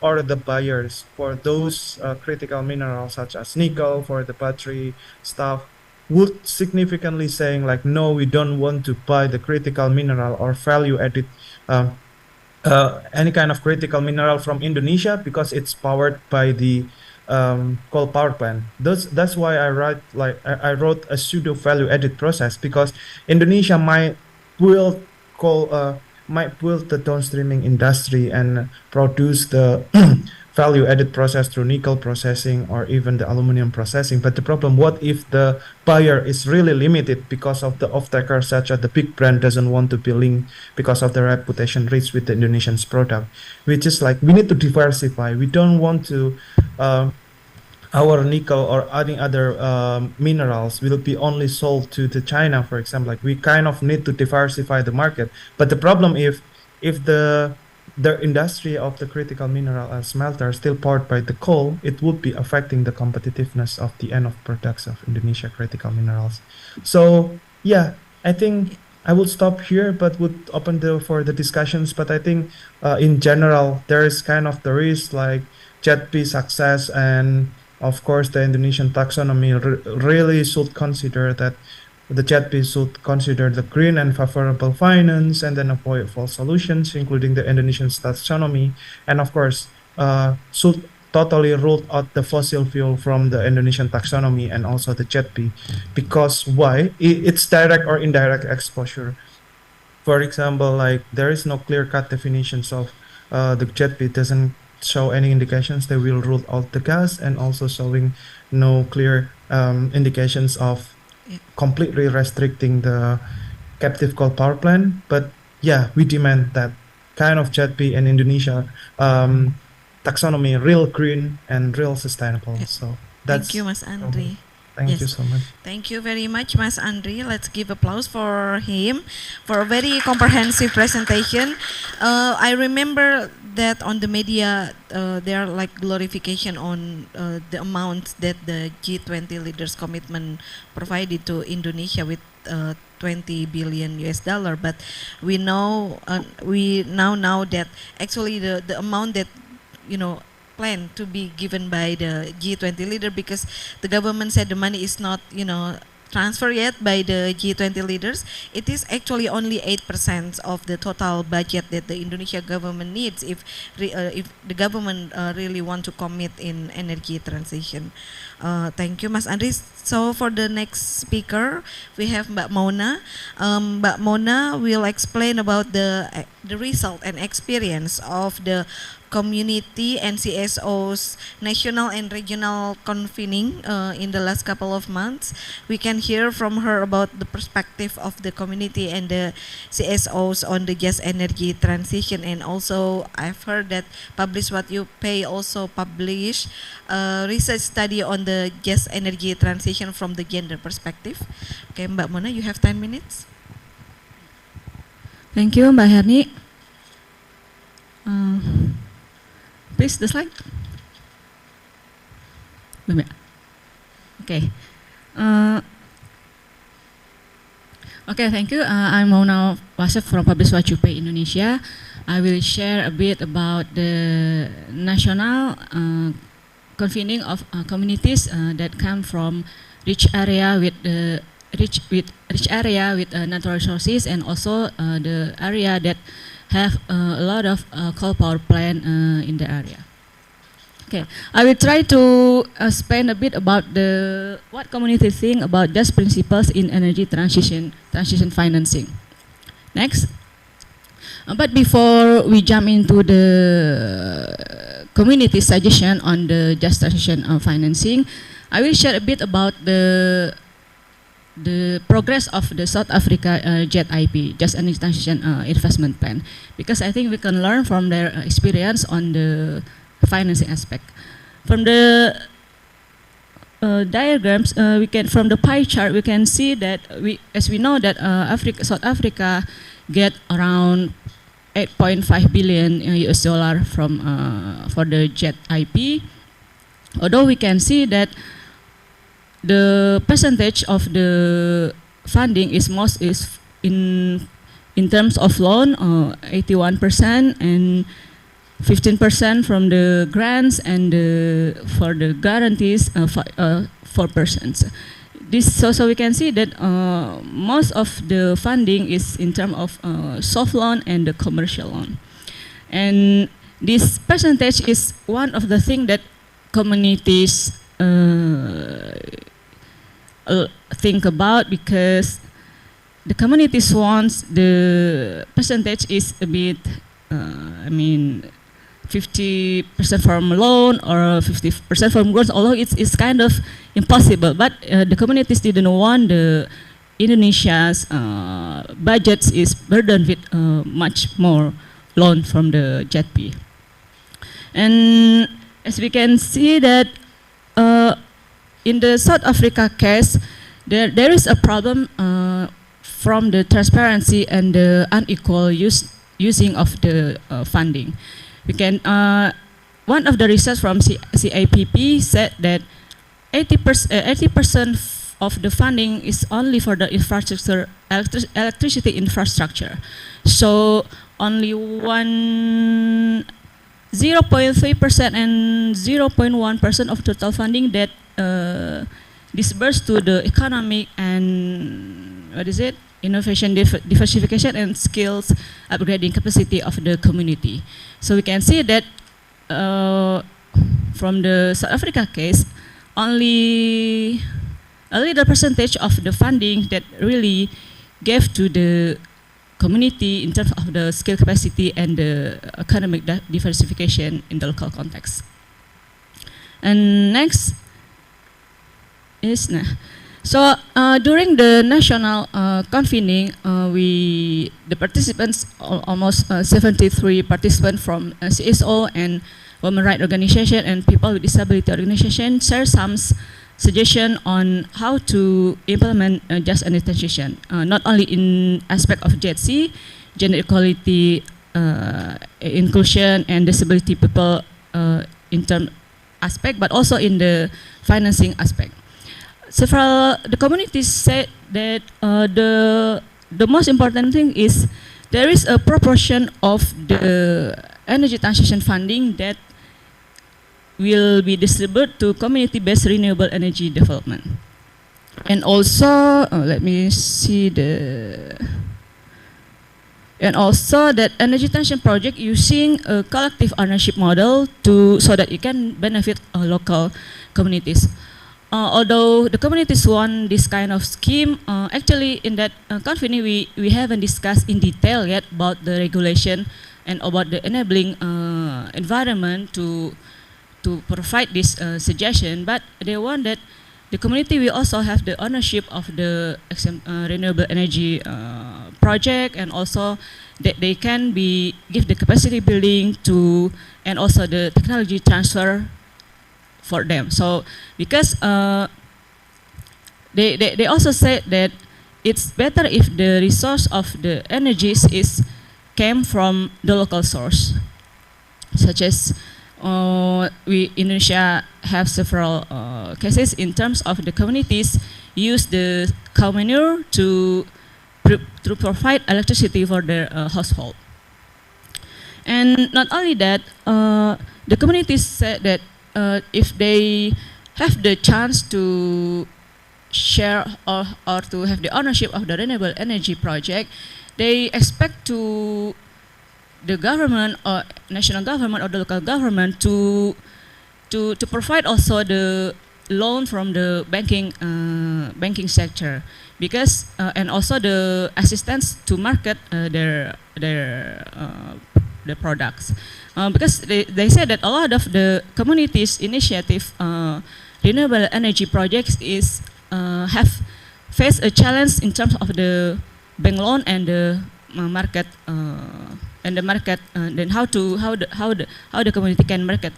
or the buyers for those critical minerals such as nickel for the battery stuff would significantly saying like, no, we don't want to buy the critical mineral or value added any kind of critical mineral from Indonesia because it's powered by the coal power plant. That's why I wrote a pseudo value added process, because Indonesia might build the downstreaming industry and produce the value added process through nickel processing or even the aluminum processing. But the problem, what if the buyer is really limited because of the off-taker, such as the big brand doesn't want to be linked because of the reputation risk with the Indonesian's product, which is like, we need to diversify. We don't want to our nickel or any other minerals will be only sold to China, for example. Like, we kind of need to diversify the market. But the problem, if the industry of the critical mineral and smelter still powered by the coal, it would be affecting the competitiveness of the end of products of Indonesia critical minerals. So yeah, I think I would stop here, but would open for the discussions. But I think in general, there is kind of the risk like JETP success, and of course the Indonesian taxonomy really should consider that the JETP should consider the green and favorable finance and then avoid false solutions, including the Indonesian taxonomy, and of course should totally rule out the fossil fuel from the Indonesian taxonomy and also the JETP. Because why? It's direct or indirect exposure. For example, like there is no clear-cut definitions of the JETP doesn't show any indications they will rule out the gas, and also showing no clear indications of completely restricting the captive coal power plant. But yeah, we demand that kind of JETP in Indonesia taxonomy real green and real sustainable. So that's Thank you, Mas Andri. Thank you so much. Thank you very much, Mas Andri. Let's give applause for him for a very comprehensive presentation. I remember that on the media, there are like glorification on the amount that the G20 leaders commitment provided to Indonesia with 20 billion US dollar. But we know we now know that actually the amount that plan to be given by the G20 leader, because the government said the money is not transferred yet by the G20 leaders. It is actually only 8% of the total budget that the Indonesia government needs if the government really want to commit in energy transition. Thank you, Mas Andri. So for the next speaker, we have Mbak Mona. Mbak Mona will explain about the result and experience of the community and CSO's national and regional convening in the last couple of months. We can hear from her about the perspective of the community and the CSOs on the just energy transition. And also, I've heard that Publish What You Pay also publish a research study on the just energy transition from the gender perspective. Okay, Mbak Mona, you have 10 minutes. Thank you, Mbak Herni. Please, the slide. Belum ya? Okay. Okay, thank you. I'm Mona Wasef from Publish What You Pay Indonesia. I will share a bit about the national convening of communities that come from rich area with natural resources, and also the area that have a lot of coal power plant in the area. Okay, I will try to explain a bit about what community think about just principles in energy transition financing. Next. But before we jump into the community suggestion on the just transition financing, I will share a bit about the progress of the South Africa JET-IP, Just Energy Transition Investment Plan, because I think we can learn from their experience on the financing aspect. From the diagrams, from the pie chart, we can see that as we know that South Africa get around 8.5 billion US dollar from for the JET-IP. Although we can see that the percentage of the funding is in terms of loan 81%, and 15% from the grants, and for the guarantees 4%. So we can see that most of the funding is in terms of soft loan and the commercial loan, and this percentage is one of the things that communities think about, because the communities wants the percentage is a bit 50% from loan or 50% from growth, although it's kind of impossible. But the communities didn't want the Indonesia's budgets is burdened with much more loan from the JET-IP. And as we can see that in the South Africa case, there is a problem from the transparency and the unequal using of the funding. We can one of the research from CIPP said that 80% of the funding is only for the infrastructure, electricity infrastructure. So only 0.3% and 0.1% of total funding that disbursed to the economic and innovation, diversification, and skills upgrading capacity of the community. So we can see that from the South Africa case, only a little percentage of the funding that really gave to the community in terms of the skill capacity and the economic diversification in the local context. And next is so during the national convening, the participants, almost 73 participants from CSO and women rights organization and people with disability organization, share some suggestion on how to implement just energy transition, not only in aspect of JETC, gender equality, inclusion, and disability people in term aspect, but also in the financing aspect. The communities said that the most important thing is there is a proportion of the energy transition funding that will be distributed to community-based renewable energy development. And also, let me see and also that energy transition project using a collective ownership model so that it can benefit local communities. Although the communities want this kind of scheme, actually in that convening we haven't discussed in detail yet about the regulation and about the enabling environment to provide this suggestion, but they want that the community will also have the ownership of the renewable energy project, and also that they can give the capacity building to, and also the technology transfer for them. So because they also said that it's better if the resource of the energies came from the local source, such as we Indonesia have several cases in terms of the communities use the cow manure to provide electricity for their household. And not only that, the communities said that if they have the chance to share or to have the ownership of the renewable energy project, they expect to the government or national government or the local government to provide also the loan from the banking sector, because and also the assistance to market their products, because they said that a lot of the communities initiative renewable energy projects have faced a challenge in terms of the bank loan and the market then how the community can market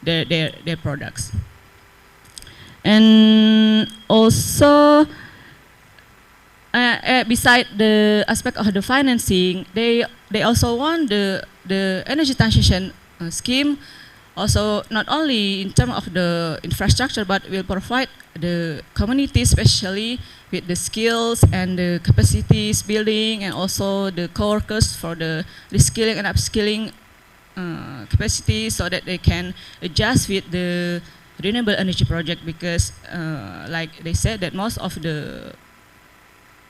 their products. And also beside the aspect of the financing, they also want the energy transition scheme also not only in terms of the infrastructure, but will provide the community, especially with the skills and the capacities building, and also the co-workers for the reskilling and upskilling capacity, so that they can adjust with the renewable energy project, because like they said that most of the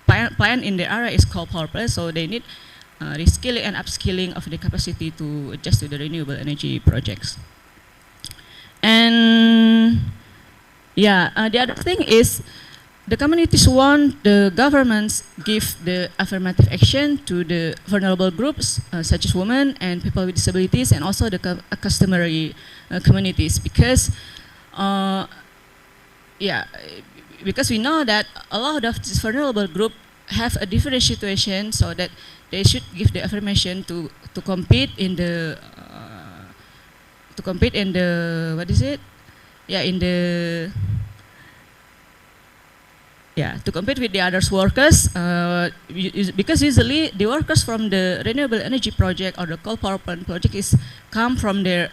plant in the area is coal power plant, so they need reskilling and upskilling of the capacity to adjust to the renewable energy projects. And yeah, the other thing is the communities want the governments give the affirmative action to the vulnerable groups such as women and people with disabilities, and also the customary communities, because because we know that a lot of these vulnerable groups have a different situation, so that they should give the affirmation to compete in the what is it? Yeah, to compete with the other workers, because usually the workers from the renewable energy project or the coal power plant project come from the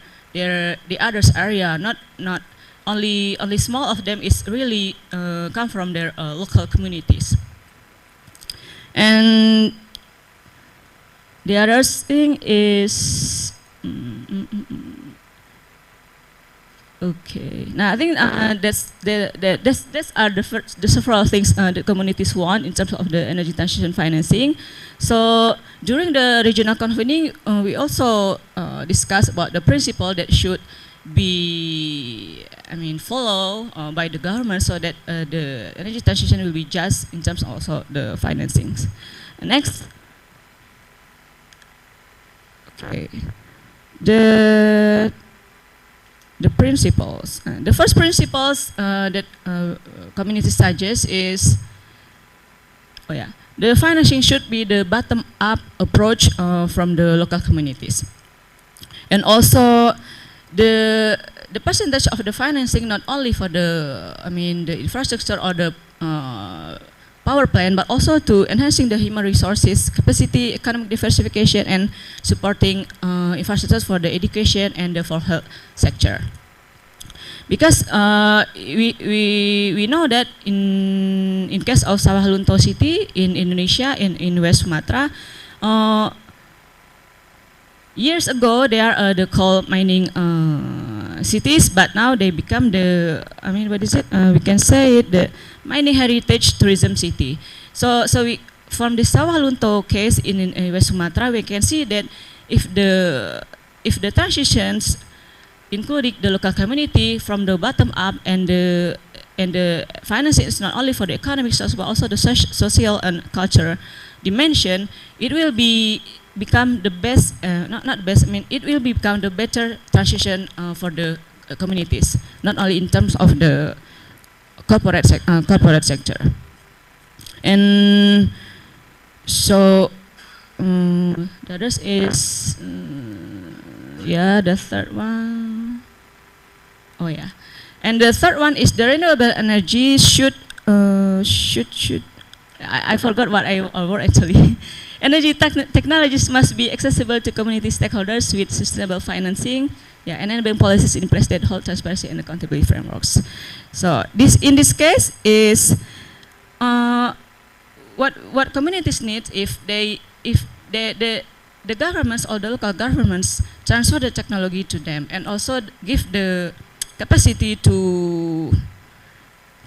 others area, not only small of them is really come from their local communities. And the other thing is okay. Now I think that's the several things the communities want in terms of the energy transition financing. So during the regional convening, we also discussed about the principle that should be, follow by the government, so that the energy transition will be just in terms of also the financings. Next. Okay. The principles. The first principles that community suggest is, the financing should be the bottom-up approach from the local communities, and also the percentage of the financing not only for the infrastructure or the power plant, but also to enhancing the human resources capacity, economic diversification, and supporting infrastructure for the education and the for health sector. Because we know that in case of Sawah Lunto city in Indonesia, in West Sumatra, years ago they are the coal mining cities, but now they become the we can say it, the mining heritage tourism city. So we, from the Sawah Lunto case in West Sumatra, we can see that if the transitions including the local community from the bottom up, and the financing is not only for the economic source but also the social and cultural dimension, it will become the best, it will become the better transition for the communities, not only in terms of the corporate sector. And so the others is the third one. And the third one is the renewable energy should I forgot what I wrote actually. Energy technologies must be accessible to community stakeholders with sustainable financing, yeah, and enabling policies in place that hold transparency and accountability frameworks. So this, in this case, is what communities need if the governments or the local governments transfer the technology to them and also give the capacity to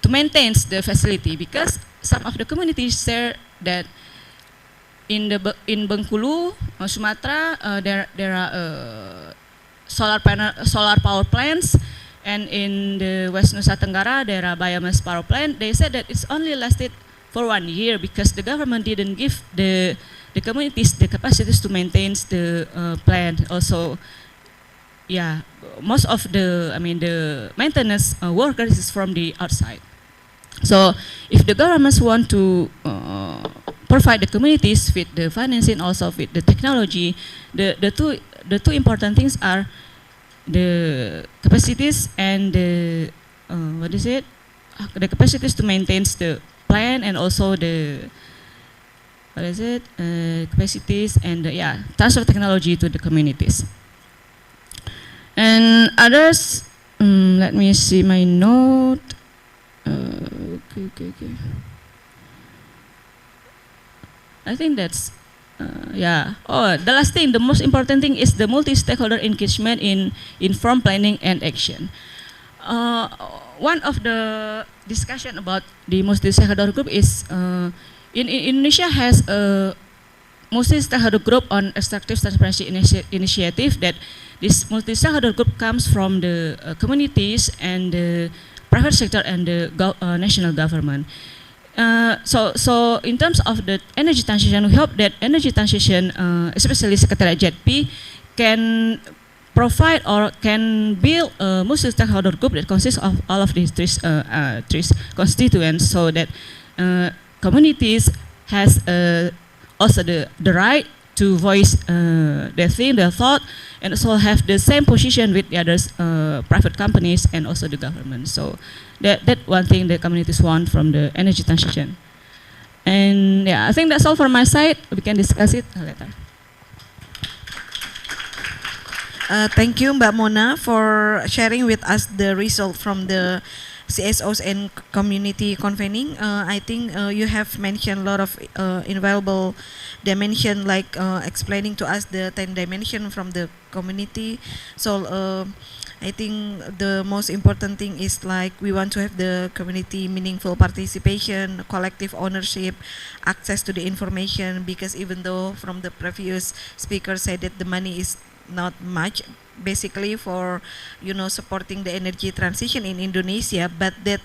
maintain the facility, because some of the communities share that in Bengkulu, Sumatra, there are solar power plants, and in the West Nusa Tenggara there are biomass power plant. They said that it's only lasted for 1 year because the government didn't give the communities the capacities to maintain the plant. Also, yeah, most of the maintenance workers is from the outside. So if the governments want to provide the communities with the financing, also with the technology, the two important things are the capacities and the the capacities to maintain the plan, and also the capacities and transfer technology to the communities. And others, let me see my note. Okay. I think that's the last thing, the most important thing is the multi-stakeholder engagement in informed planning and action. One of the discussion about the multi-stakeholder group is in Indonesia has a multi-stakeholder group on extractive transparency initiative. That this multi-stakeholder group comes from the communities and the private sector and the national government. So in terms of the energy transition, we hope that energy transition, especially Secretariat JETP, can provide or can build a multi-stakeholder group that consists of all of these three constituents, so that communities has also the right to voice their thing, their thought, and also have the same position with the others, private companies and also the government. So that one thing the communities want from the energy transition. And yeah, I think that's all from my side. We can discuss it later. Thank you, Mbak Mona, for sharing with us the result from the CSOs and community convening. I think you have mentioned a lot of invaluable dimension, like explaining to us the 10 dimension from the community. So I think the most important thing is like we want to have the community meaningful participation, collective ownership, access to the information, because even though from the previous speaker said that the money is not much basically for supporting the energy transition in Indonesia, but that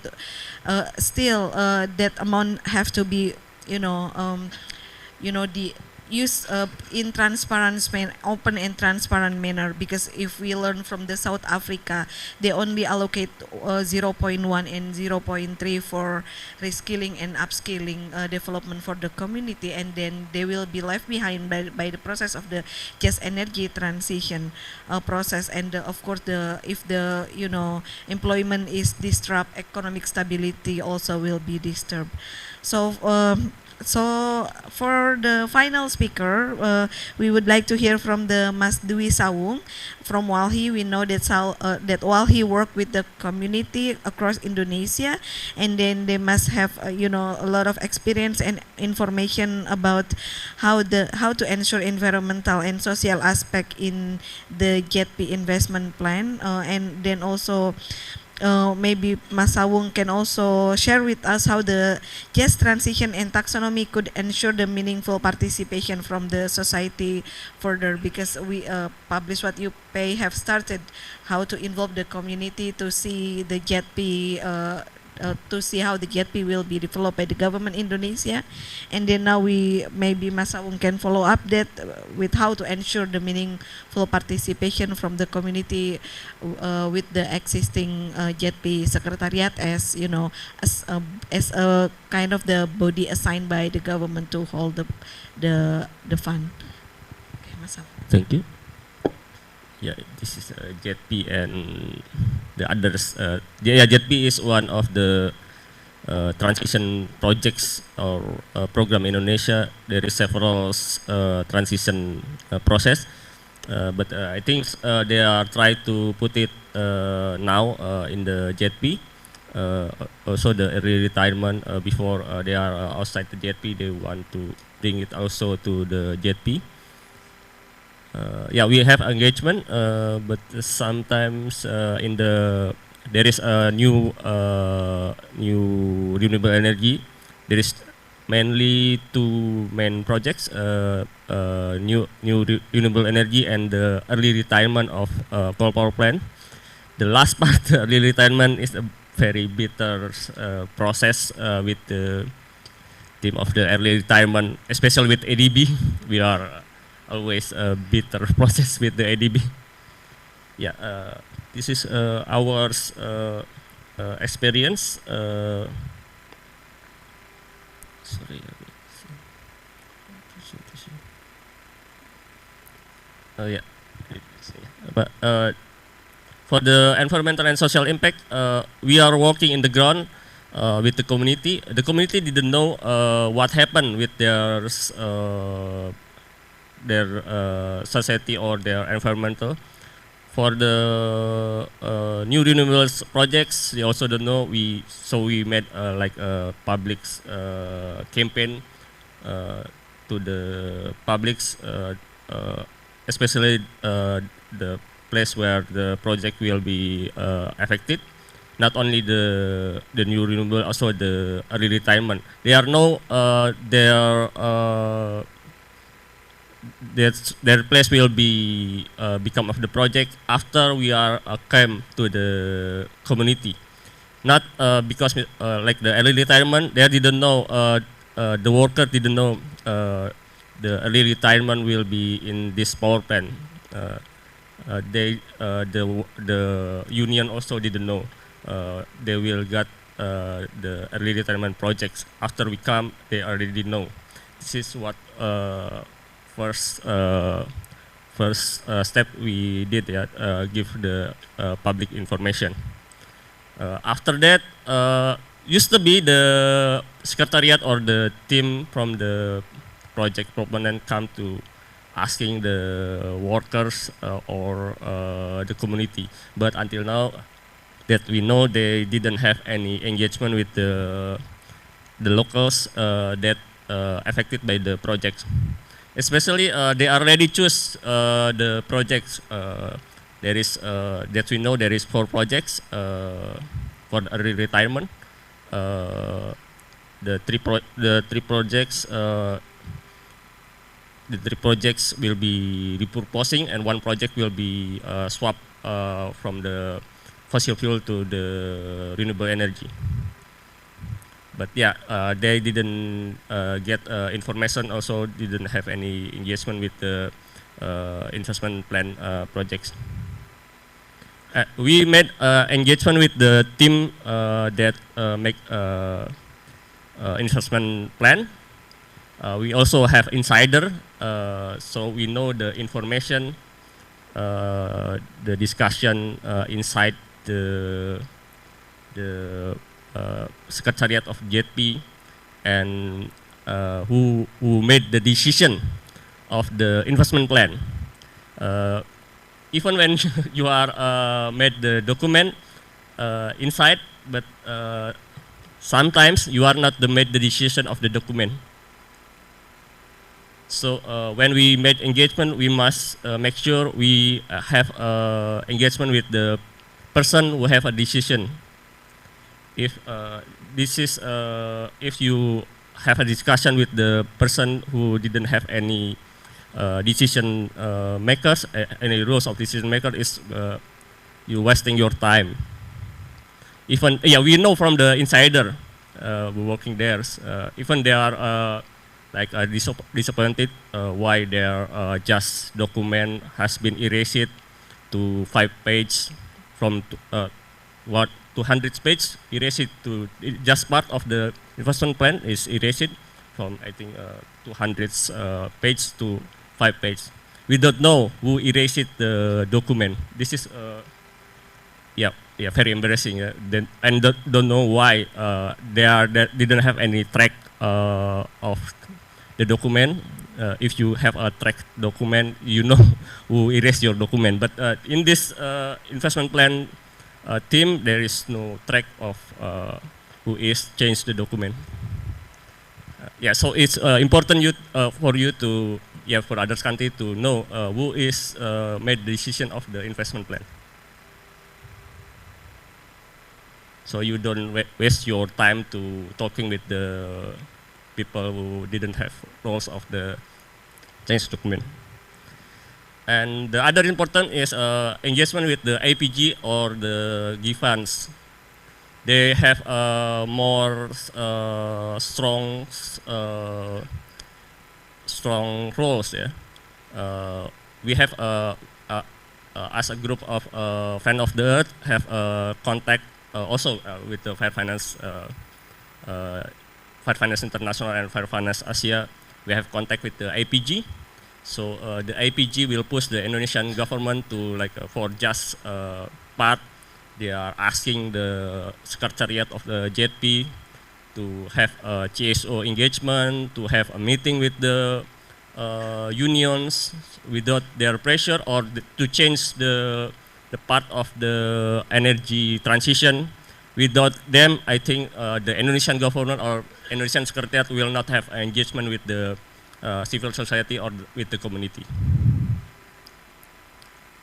still that amount have to be the use in transparent, open and transparent manner, because if we learn from the South Africa, they only allocate 0.1 and 0.3 for reskilling and upskilling development for the community, and then they will be left behind by the process of the just energy transition process. And of course, if the employment is disturbed, economic stability also will be disturbed. So for the final speaker, we would like to hear from the Mas Dwi Sawung from Walhi. We know that that Walhi worked with the community across Indonesia, and then they must have a lot of experience and information about how to ensure environmental and social aspect in the JETP investment plan, and then also maybe Mas Sawung can also share with us how the just transition and taxonomy could ensure the meaningful participation from the society further, because we Publish What You Pay have started how to involve the community to see the JETP to see how the JETP will be developed by the government Indonesia. And then now maybe Mas Sawung can follow up that with how to ensure the meaningful participation from the community with the existing JETP secretariat, as as a kind of the body assigned by the government to hold the fund. Okay, Mas Sawung. Thank you. Yeah, this is JETP and the others. JETP is one of the transition projects or program in Indonesia. There is several transition process, but I think they are trying to put it now in the JP. Also the early retirement before they are outside the JP, they want to bring it also to the JP. Yeah, we have engagement, but sometimes there is a new renewable energy. There is mainly two main projects: new renewable energy and the early retirement of coal power plant. The last part, the early retirement, is a very bitter process with the team of the early retirement, especially with ADB. We are always a bitter process with the ADB. Yeah, this is our experience. Sorry. Yeah. But for the environmental and social impact, we are working in the ground with the community. The community didn't know what happened with their society or their environmental. For the new renewables projects, they also don't know. So we made like a public campaign to the publics, especially the place where the project will be affected. Not only the new renewable, also the early retirement. There are no their place will be become of the project after we are came to the community. Not because like the early retirement, they didn't know, the worker didn't know the early retirement will be in this power plant. The union also didn't know they will get the early retirement projects. After we come, they already know. This is what first step we did, give the public information. After that, used to be the secretariat or the team from the project proponent come to asking the workers or the community. But until now, that we know, they didn't have any engagement with the locals that affected by the project. Especially, they already choose the projects. There is that we know there is 4 projects for early retirement. The three projects will be repurposing, and 1 project will be swapped from the fossil fuel to the renewable energy. But yeah, they didn't get information, also didn't have any engagement with the investment plan projects. We made engagement with the team that make investment plan. We also have insider, so we know the information, the discussion inside the secretariat of JP, and who made the decision of the investment plan. Even when you are made the document inside, but sometimes you are not made the decision of the document. So when we made engagement, we must make sure we have engagement with the person who have a decision. If this is if you have a discussion with the person who didn't have any decision makers, any rules of decision maker, is you wasting your time. Even we know from the insider who working there, even they are like disappointed why their just document has been erased to 5 pages from 200 pages, erased to just part of the investment plan is erased from, I think, 200 pages to 5 pages. We don't know who erased the document. This is yeah, very embarrassing. Then, and don't know why they didn't have any track of the document. If you have a track document, you know who erased your document. But in this investment plan team, there is no track of who is changed the document. Yeah, so it's important for you to, yeah, for other country to know who is made the decision of the investment plan. So you don't waste your time to talking with the people who didn't have roles of the change document. And the other important is engagement with the APG or the GFANs. They have more strong roles. Yeah, we have as a group of Fan of the Earth have contact also with the Fair Finance International and Fair Finance Asia. We have contact with the APG. So the APG will push the Indonesian government to for just part. They are asking the Secretariat of the JP to have a CSO engagement, to have a meeting with the unions without their pressure, or to change the part of the energy transition. Without them, I think the Indonesian government or Indonesian Secretariat will not have engagement with the civil society or with the community.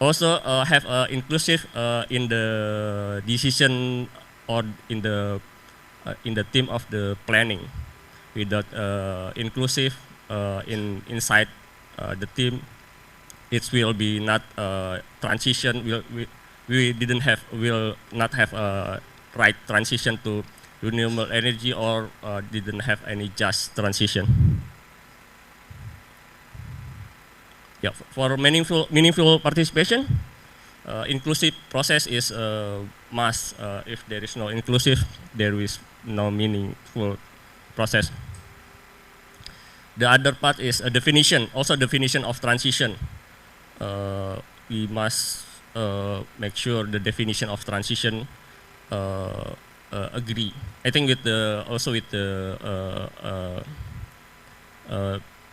Also have inclusive in the decision or in the team of the planning. Without inclusive inside the team, it will be not transition. Will not have a right transition to renewable energy, or didn't have any just transition. Yeah, for meaningful participation, inclusive process is a must. If there is no inclusive, there is no meaningful process. The other part is a definition, also definition of transition. We must make sure the definition of transition agree. I think with the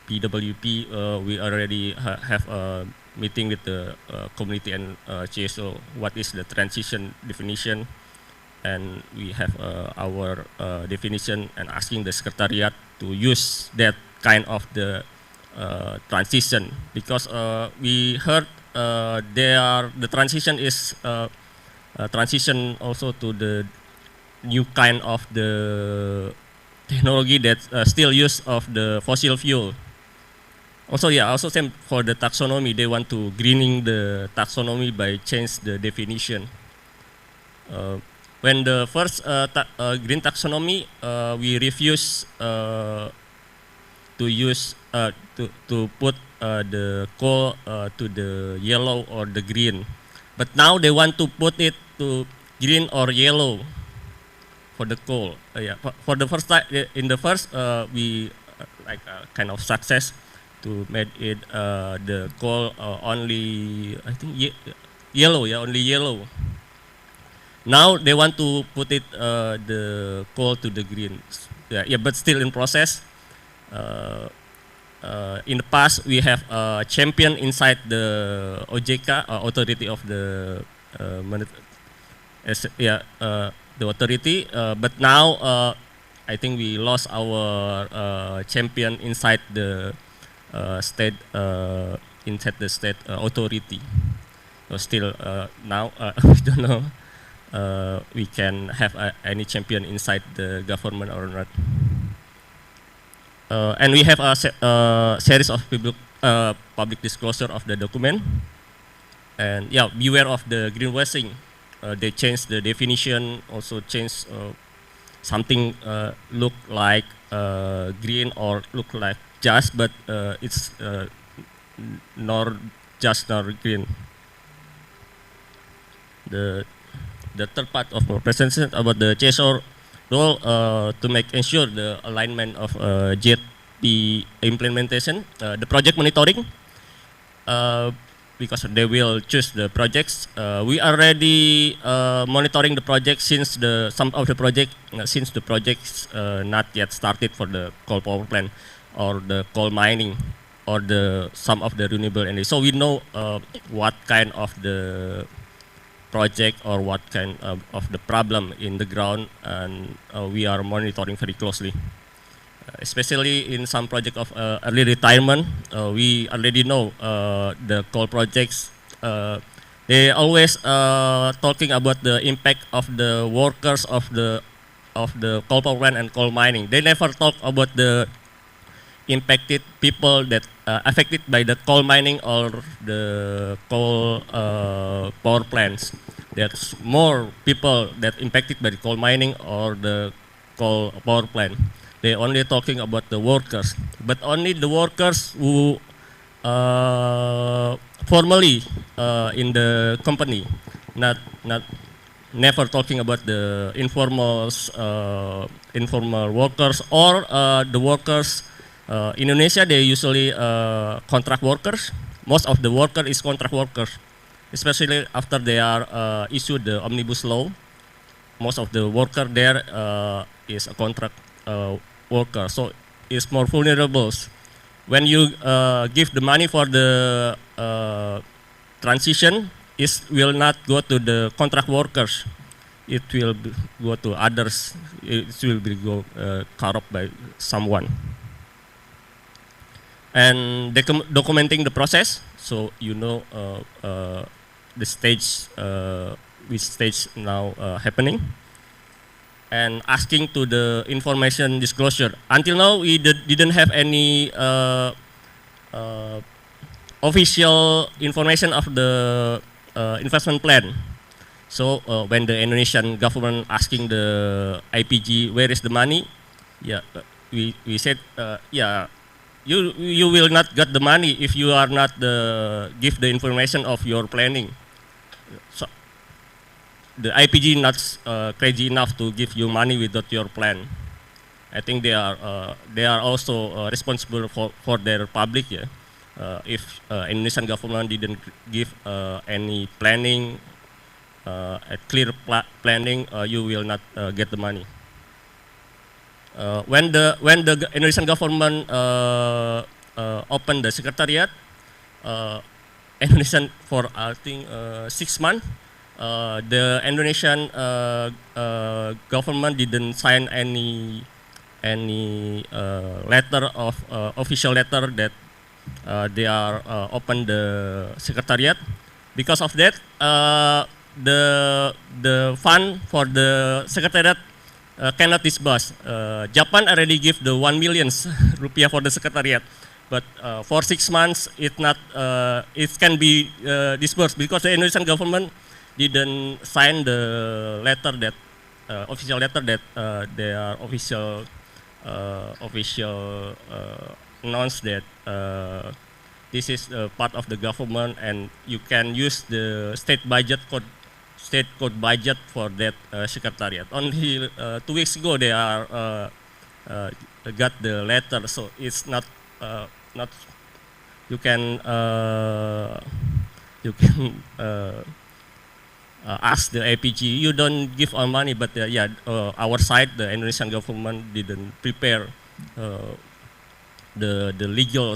PWP, we already have a meeting with the community and CSO. What is the transition definition? And we have our definition and asking the Secretariat to use that kind of the transition, because we heard the transition is transition also to the new kind of the technology that still use of the fossil fuel. Also, yeah, also same for the taxonomy. They want to greening the taxonomy by change the definition. When the first green taxonomy, we refuse to use to put the coal to the yellow or the green, but now they want to put it to green or yellow for the coal. Yeah, for the first time in the first we kind of success to make it the coal only, I think yellow, yeah, only yellow. Now they want to put it the coal to the green. Yeah, but still in process. In the past, we have a champion inside the OJK, authority of the the authority. But now, I think we lost our champion inside the state authority. So still now we don't know we can have any champion inside the government or not. And we have a series of public disclosure of the document. And yeah, beware of the greenwashing. They change the definition, also change something look like green or look like just, but it's nor just nor green. The third part of my presentation about the CSO role to ensure the alignment of JP implementation, the project monitoring. because they will choose the projects. We already monitoring the project since some of the project since the projects not yet started for the coal power plant or the coal mining or some of the renewable energy. So we know what kind of the project or what kind of the problem in the ground, and we are monitoring very closely. Especially in some project of early retirement, we already know the coal projects. They always talking about the impact of the workers of the coal power plant and coal mining. They never talk about the impacted people that affected by the coal mining or the coal power plants. There's more people that impacted by the coal mining or the coal power plant. They only talking about the workers, but only the workers who formally in the company, never talking about the informal workers or the workers. Indonesia, they usually contract workers. Most of the worker is contract workers, especially after they are issued the omnibus law. Most of the worker there is a contract worker, so it's more vulnerable. When you give the money for the transition, it will not go to the contract workers. It will go to others. It will be corrupt by someone. And documenting the process, so you know the stage, which stage now happening, and asking to the information disclosure. Until now, we didn't have any official information of the investment plan. So when the Indonesian government asking the IPG where is the money, yeah, we said yeah. You will not get the money if you are not give the information of your planning. So the IPG not crazy enough to give you money without your plan. I think they are also responsible for their public. Yeah, if Indonesian government didn't give any planning, a clear planning, you will not get the money. When the Indonesian government opened the secretariat, Indonesian for I think 6 months, the Indonesian government didn't sign any letter of official letter that they are open the secretariat. Because of that, the fund for the secretariat cannot disburse. Japan already give the 1 million rupiah for the secretariat, but for 6 months it can be disbursed because the Indonesian government didn't sign the letter that official letter that they are official announce that this is part of the government and you can use the state code budget for that secretariat. Only 2 weeks ago they are got the letter, so it's not you can ask the APG. You don't give our money, but yeah, our side, the Indonesian government didn't prepare the legal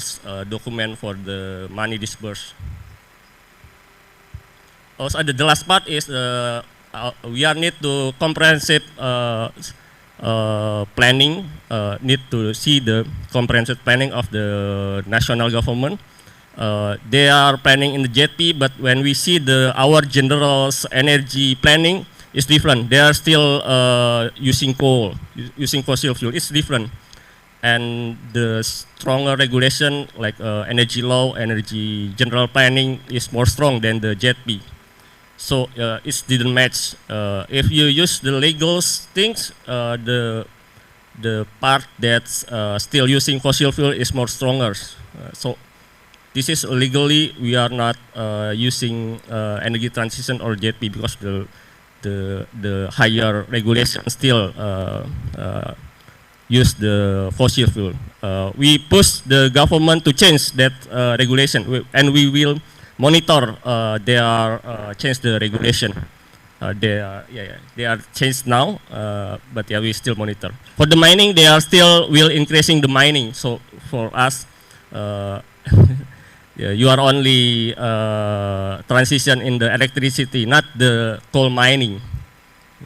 document for the money disbursed. Also, the last part is we are need to comprehensive planning. Need to see the comprehensive planning of the national government. They are planning in the JP, but when we see our general's energy planning, it's different. They are still using coal, using fossil fuel. It's different, and the stronger regulation like energy law, energy general planning is more strong than the JP. So it didn't match. If you use the legal things, the part that's still using fossil fuel is more stronger. So this is legally we are not using energy transition or JP because the higher regulation still use the fossil fuel. We push the government to change that regulation, and we will monitor they are change the regulation. They are changed now, but yeah, we still monitor. For the mining, they are still will increasing the mining. So for us, yeah, you are only transition in the electricity, not the coal mining.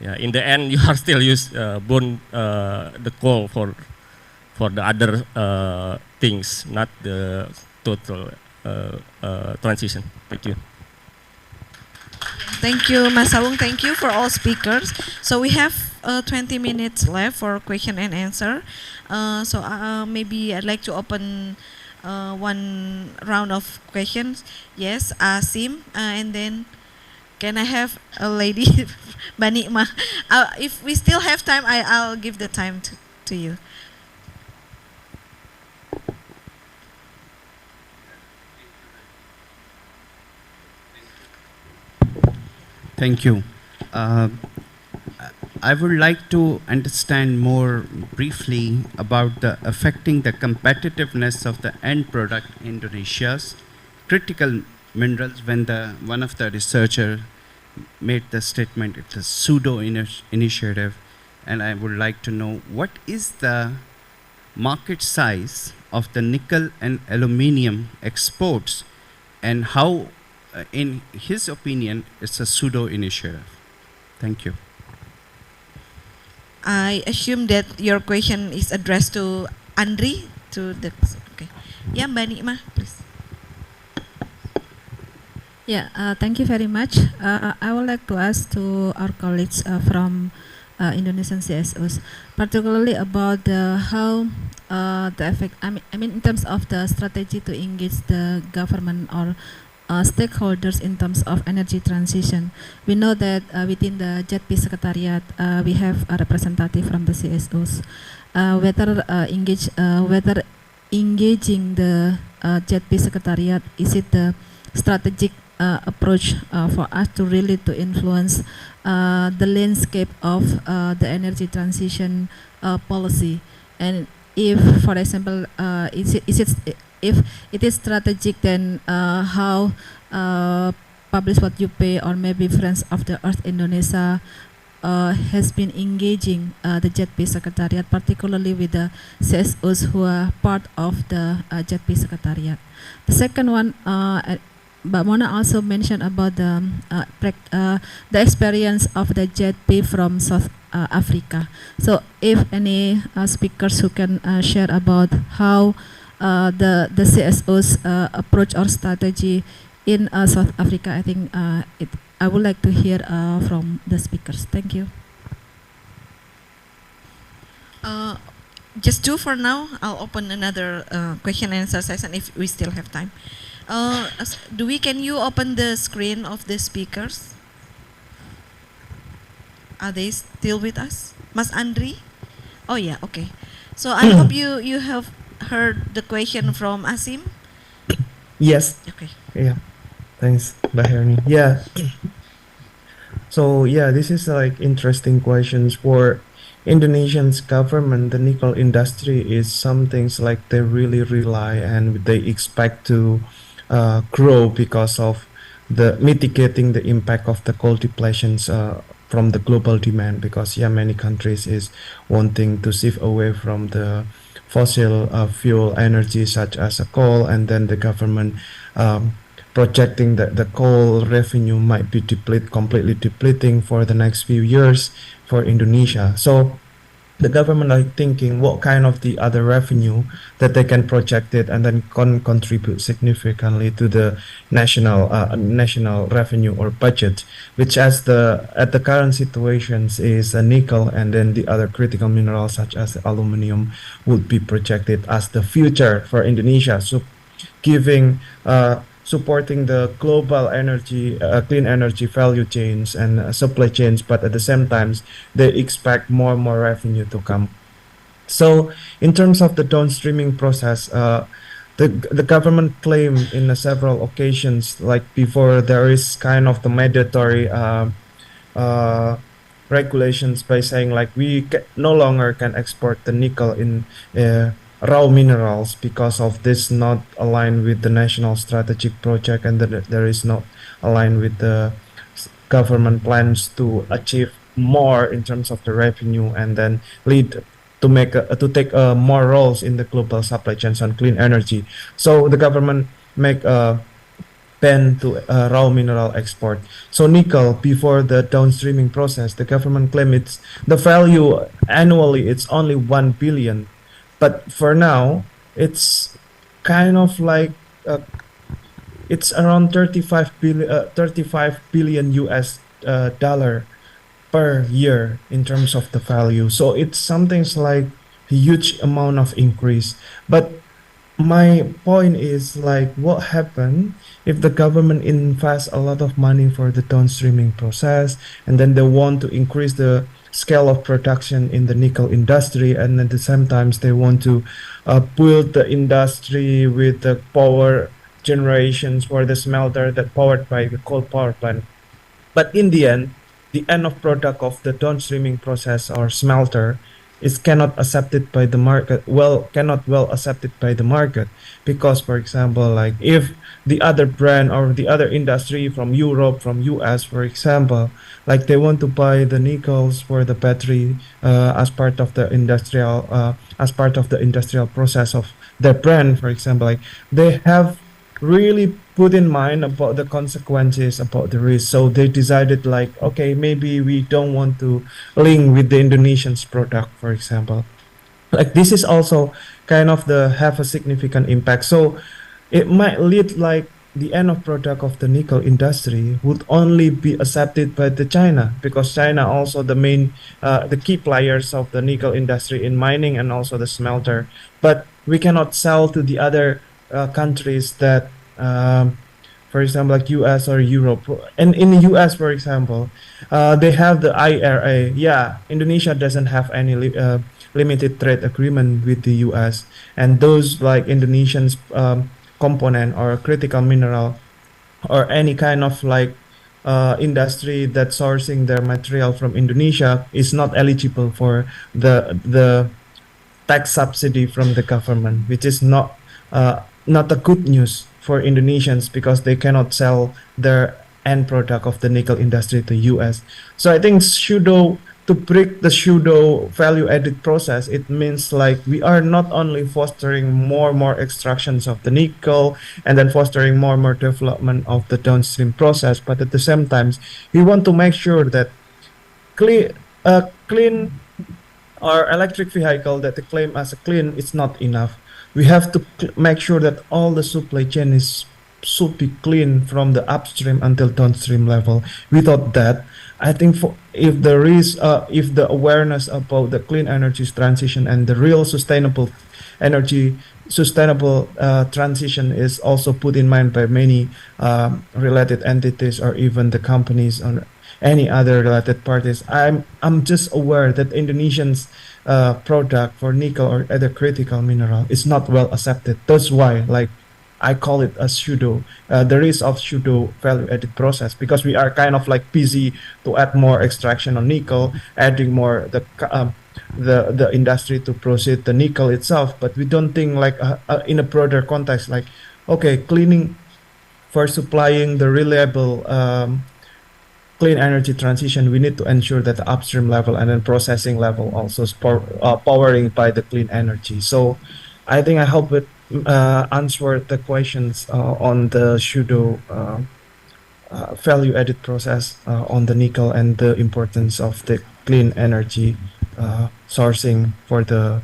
Yeah, in the end, you are still use burn the coal for the other things, not the total transition. Thank you. Thank you, Mas Sawung. Thank you for all speakers. So we have 20 minutes left for question and answer. So maybe I'd like to open one round of questions. Yes, Asim, and then can I have a lady, Banikma? If we still have time, I'll give the time to you. Thank you. I would like to understand more briefly about affecting the competitiveness of the end product in Indonesia's critical minerals when one of the researchers made the statement it's a pseudo initiative, and I would like to know what is the market size of the nickel and aluminium exports, and how in his opinion it's a pseudo initiative. Thank you. I assume that your question is addressed to Andri, to the, okay. Yeah, Mbak Nikma, please. Yeah, thank you very much. I would like to ask to our colleagues from Indonesian CSOs, particularly about how the effect, I mean in terms of the strategy to engage the government or stakeholders in terms of energy transition. We know that within the JETP Secretariat, we have a representative from the CSOs. Whether engaging the JETP Secretariat, is it the strategic approach for us to really to influence the landscape of the energy transition policy? And if, for example, if it is strategic, then how Publish What You Pay or maybe Friends of the Earth Indonesia has been engaging the JETP Secretariat, particularly with the CSOs who are part of the JETP Secretariat. The second one, Mbak Mona also mentioned about the experience of the JETP from South Africa. So if any speakers who can share about how the CSO's approach or strategy in South Africa, I think I would like to hear from the speakers. Thank you. Just two for now. I'll open another question and answer session if we still have time. Can you open the screen of the speakers? Are they still with us? Mas Andri? Oh yeah, okay. So I hope you have heard the question from Asim? Yes. Okay. Yeah. Thanks, Mbak Herni. Yeah. So yeah, this is like interesting questions for Indonesian's government. The nickel industry is some things like they really rely and they expect to grow because of the mitigating the impact of the coal depletions from the global demand, because yeah, many countries is wanting to shift away from the fossil fuel energy such as a coal, and then the government projecting that the coal revenue might be completely depleting for the next few years for Indonesia. So the government are thinking what kind of the other revenue that they can project it and then contribute significantly to the national revenue or budget, which at the current situations is a nickel, and then the other critical minerals such as aluminum would be projected as the future for Indonesia. So giving supporting the global energy, clean energy value chains and supply chains, but at the same time, they expect more and more revenue to come. So in terms of the downstreaming process, the government claimed in several occasions, like before, there is kind of the mandatory regulations by saying like we no longer can export the nickel raw minerals because of this not aligned with the national strategic project, and that there is not aligned with the government plans to achieve more in terms of the revenue, and then lead to make to take more roles in the global supply chains on clean energy. So the government make a ban to raw mineral export. So nickel, before the downstreaming process, the government claim it's the value annually it's only 1 billion, but for now it's kind of like it's around 35 billion US dollar per year in terms of the value. So it's something's like a huge amount of increase. But my point is like what happened if the government invests a lot of money for the downstreaming process, and then they want to increase the scale of production in the nickel industry, and at the same time they want to build the industry with the power generations for the smelter that powered by the coal power plant. But in the end of product of the downstreaming process or smelter is cannot accepted by the market, cannot well accepted by the market, because for example, like if the other brand or the other industry from Europe, from US, for example, like they want to buy the nickels for the battery as part of the industrial process of their brand, for example, like they have really put in mind about the consequences, about the risk. So they decided like, okay, maybe we don't want to link with the Indonesian's product, for example. Like this is also kind of the have a significant impact. So it might lead like the end of product of the nickel industry would only be accepted by the China, because China also the main the key players of the nickel industry in mining and also the smelter. But we cannot sell to the other countries that for example like US or Europe. And in the US, for example, they have the IRA. Yeah, Indonesia doesn't have any limited trade agreement with the US, and those like Indonesian's component or critical mineral or any kind of like industry that sourcing their material from Indonesia is not eligible for the tax subsidy from the government, which is not a good news for Indonesians, because they cannot sell their end product of the nickel industry to US. So I think pseudo to break the pseudo value added process, it means like we are not only fostering more extractions of the nickel and then fostering more development of the downstream process, but at the same time we want to make sure that clean or electric vehicle that they claim as a clean is not enough. We have to make sure that all the supply chain should be clean from the upstream until downstream level. Without that, I think if there is if the awareness about the clean energy transition and the real sustainable transition is also put in mind by many related entities or even the companies or any other related parties, I'm just aware that Indonesians product for nickel or other critical mineral is not well accepted. That's why like I call it a pseudo the risk of pseudo value added process, because we are kind of like busy to add more extraction on nickel, adding more the industry to proceed the nickel itself, but we don't think like in a broader context, like okay, cleaning for supplying the reliable clean energy transition, we need to ensure that the upstream level and then processing level also is powering by the clean energy. So I think I hope it answered the questions on the pseudo value added process on the nickel and the importance of the clean energy sourcing for the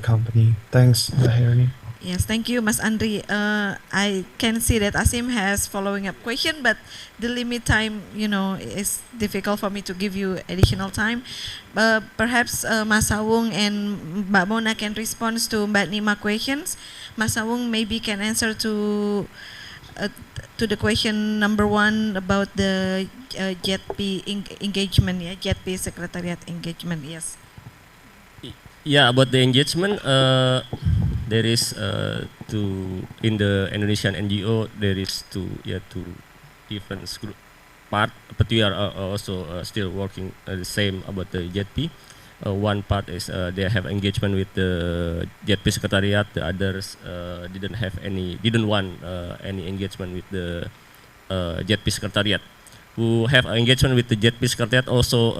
company. Thanks, Herni. Yes, thank you, Mas Andri. I can see that Asim has following up question, but the limit time, is difficult for me to give you additional time. Perhaps Mas Sawung and Mbak Mona can respond to Mbak Nima questions. Mas Sawung maybe can answer to the question number 1 about the JETP engagement, JETP Secretariat engagement. Yes. Yeah, about the engagement, there is in the Indonesian NGO there is two different part, but we are also still working the same about the JETP. One part is they have engagement with the JP Secretariat. The others didn't want any engagement with the JP Secretariat. Who have engagement with the JP Secretariat, also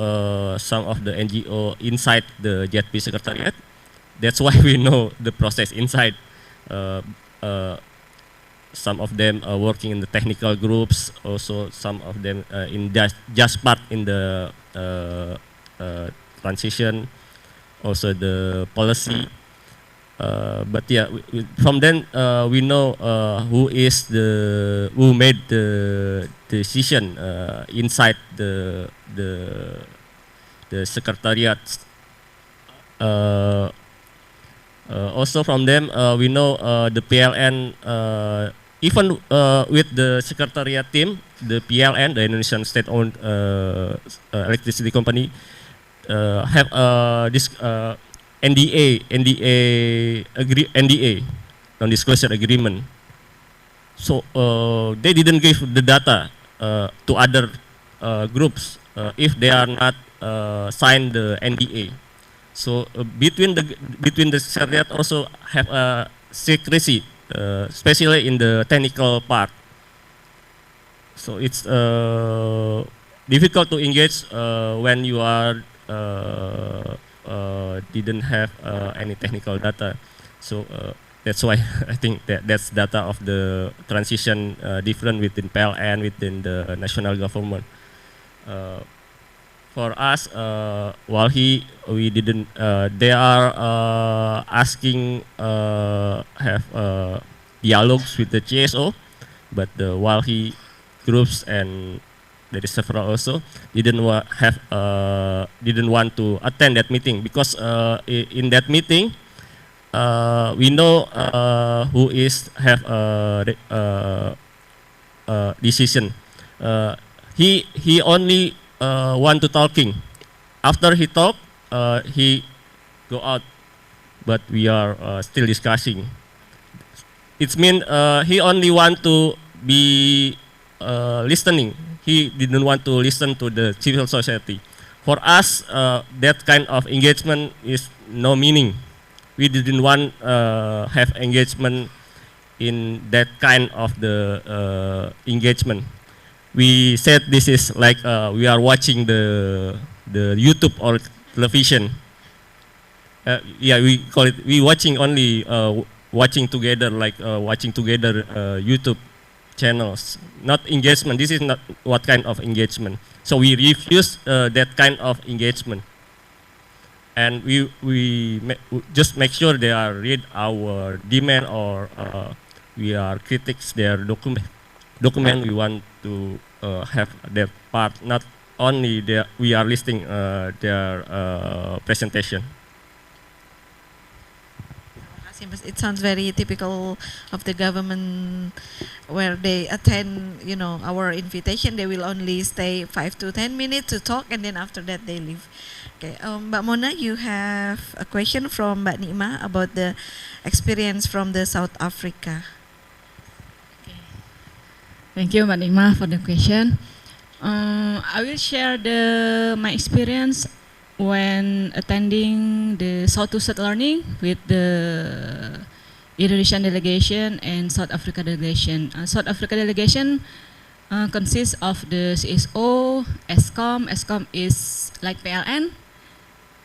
some of the NGO inside the JP Secretariat. That's why we know the process inside. Some of them are working in the technical groups, also some of them in just part in the transition, also the policy. But yeah, from then we know who made the decision inside the secretariat. Also from them we know the PLN, even with the secretariat team, the PLN, the Indonesian state-owned electricity company, have this NDA, non-disclosure agreement. So they didn't give the data to other groups if they are not signed the NDA. So between the secretariat also have a secrecy, especially in the technical part. So it's difficult to engage when you are didn't have any technical data. So that's why I think that's data of the transition different within PLN, within the national government. For us, we didn't. They are asking have dialogues with the GSO, but the Walhi groups and there is several also didn't want to attend that meeting, because in that meeting we know who is have decision. He only want to talking. After he talk, he go out, but we are still discussing. It means he only want to be listening. He didn't want to listen to the civil society. For us, that kind of engagement is no meaning. We didn't want have engagement in that kind of the engagement. We said this is like we are watching the YouTube or television. Yeah, we call it. We watching only watching together, like watching together YouTube channels, not engagement. This is not what kind of engagement. So we refuse that kind of engagement, and we just make sure they are read our demand, or we are critics their document. We want to have their part, not only we are listing their presentation. It sounds very typical of the government, where they attend, our invitation. They will only stay 5 to 10 minutes to talk, and then after that they leave. Okay, Mbak Mona, you have a question from Mbak Nima about the experience from the South Africa. Okay. Thank you, Mbak Nima, for the question. I will share my experience when attending the South to South learning with the Indonesian delegation and South Africa delegation. South Africa delegation consists of the CSO, ESCOM. ESCOM is like PLN.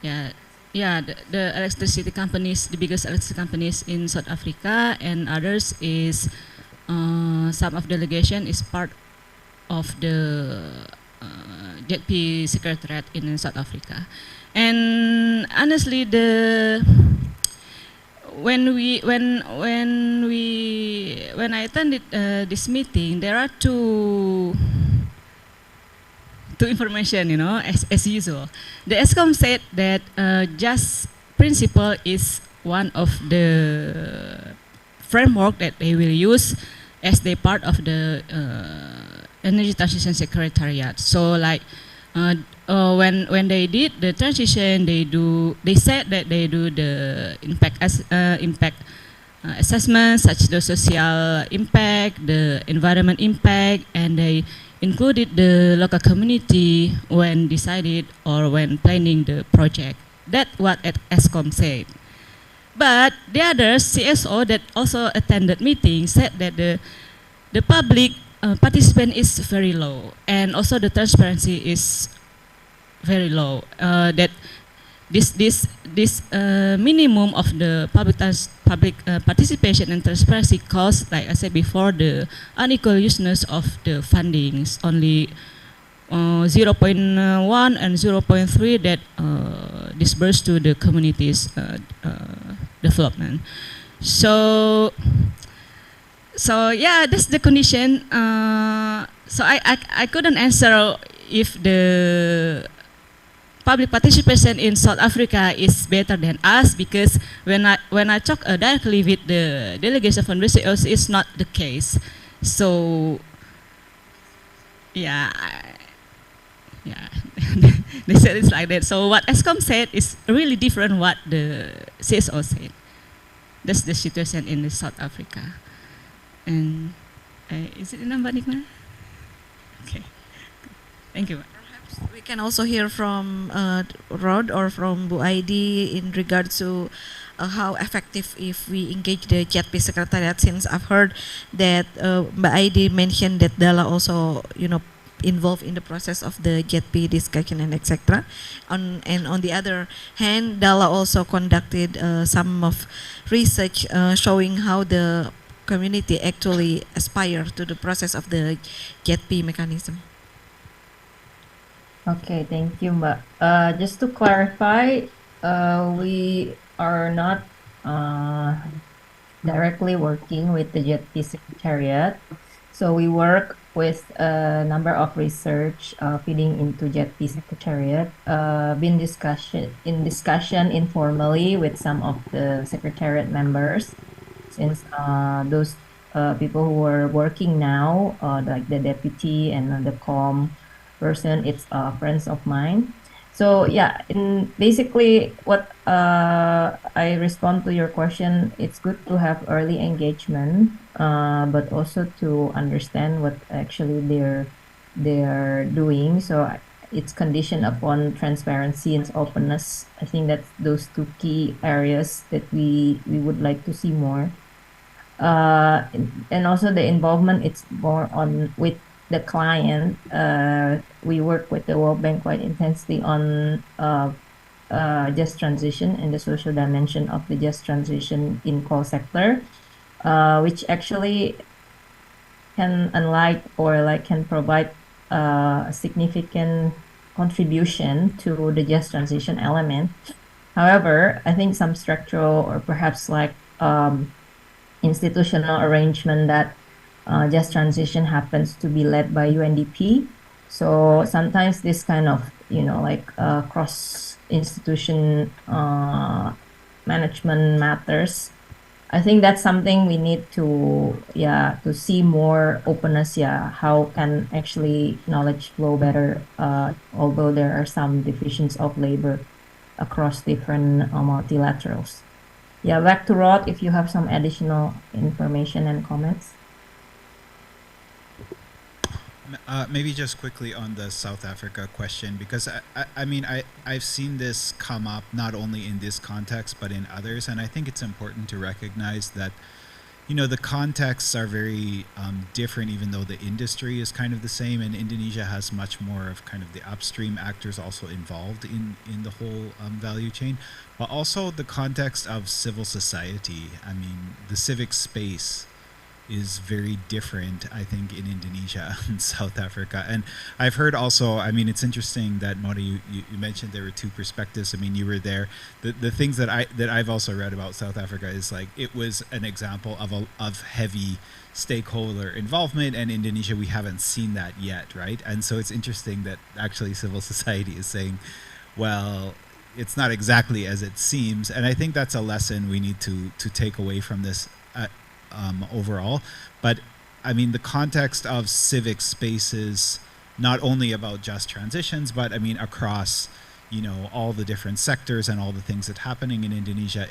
Yeah, the electricity companies, the biggest electricity companies in South Africa, and others is some of delegation is part of the JP Secretariat in South Africa. And honestly, when I attended this meeting, there are two information, as usual. The ESCOM said that just principle is one of the framework that they will use as they part of the Energy Transition Secretariat. So like when they did the transition, they said that they do the impact assessment, such the social impact, the environment impact, and they included the local community when decided or when planning the project. That's what ESCOM said. But the other CSO that also attended meeting said that the public participant is very low, and also the transparency is very low. That this minimum of the public participation and transparency cause, like I said before, the unequal useness of the fundings, only 0.1 and 0.3 that disbursed to the communities development. So yeah, that's the condition. So I couldn't answer if the public participation in South Africa is better than us, because when I talk directly with the delegation from the CEOs, it's not the case. So yeah, they said it's like that. So what ESCOM said is really different what the CSO said. That's the situation in South Africa. And is it enough, Mbak Nikma? Okay, thank you. Perhaps we can also hear from Rod or from Bu Aidi in regards to how effective if we engage the JETP Secretariat, since I've heard that Mbak Aidi mentioned that Dala also, involved in the process of the JETP discussion and etc. And on the other hand, Dala also conducted some of research showing how the community actually aspire to the process of the JETP mechanism. Okay, thank you, Mbak. Just to clarify, we are not directly working with the JETP Secretariat. So we work with a number of research feeding into JETP Secretariat, been in discussion informally with some of the Secretariat members, since those people who are working now, like the deputy and the com person, it's friends of mine. So yeah, basically what I respond to your question, it's good to have early engagement, but also to understand what actually they're doing. So it's conditioned upon transparency and openness. I think that's those two key areas that we would like to see more. And also the involvement, it's more on with the client. We work with the World Bank quite intensely on just transition and the social dimension of the just transition in coal sector, which actually can can provide a significant contribution to the just transition element. However, I think some structural or perhaps institutional arrangement that just transition happens to be led by UNDP. So sometimes this kind of, cross institution management matters. I think that's something we need to see more openness. How can actually knowledge flow better, although there are some divisions of labor across different multilaterals. Yeah, back to Rod, if you have some additional information and comments. Maybe just quickly on the South Africa question, because I've seen this come up not only in this context but in others, and I think it's important to recognize that the contexts are very different, even though the industry is kind of the same, and Indonesia has much more of kind of the upstream actors also involved in the whole value chain, but also the context of civil society. I mean, the civic space is very different, I think, in Indonesia and South Africa. And I've heard also, it's interesting that Mori, you mentioned there were two perspectives. You were there. The things that I've also read about South Africa is it was an example of heavy stakeholder involvement, and Indonesia, we haven't seen that yet, right? And so it's interesting that actually civil society is saying, well, it's not exactly as it seems. And I think that's a lesson we need to take away from this overall. But the context of civic spaces, not only about just transitions, but across all the different sectors and all the things that are happening in Indonesia,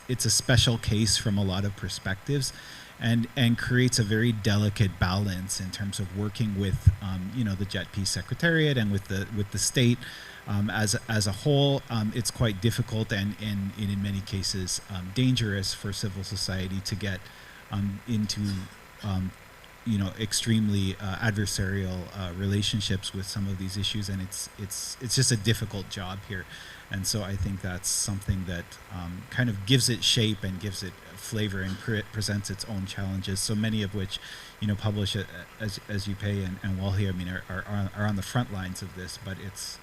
it's a special case from a lot of perspectives, and creates a very delicate balance in terms of working with the JETP Secretariat and with the state, As a whole, it's quite difficult and in many cases dangerous for civil society to get into extremely adversarial relationships with some of these issues, and it's just a difficult job here. And so I think that's something that kind of gives it shape and gives it flavor and presents its own challenges. So many of which, publish as you pay and Walhi, I mean, are on the front lines of this. But it's,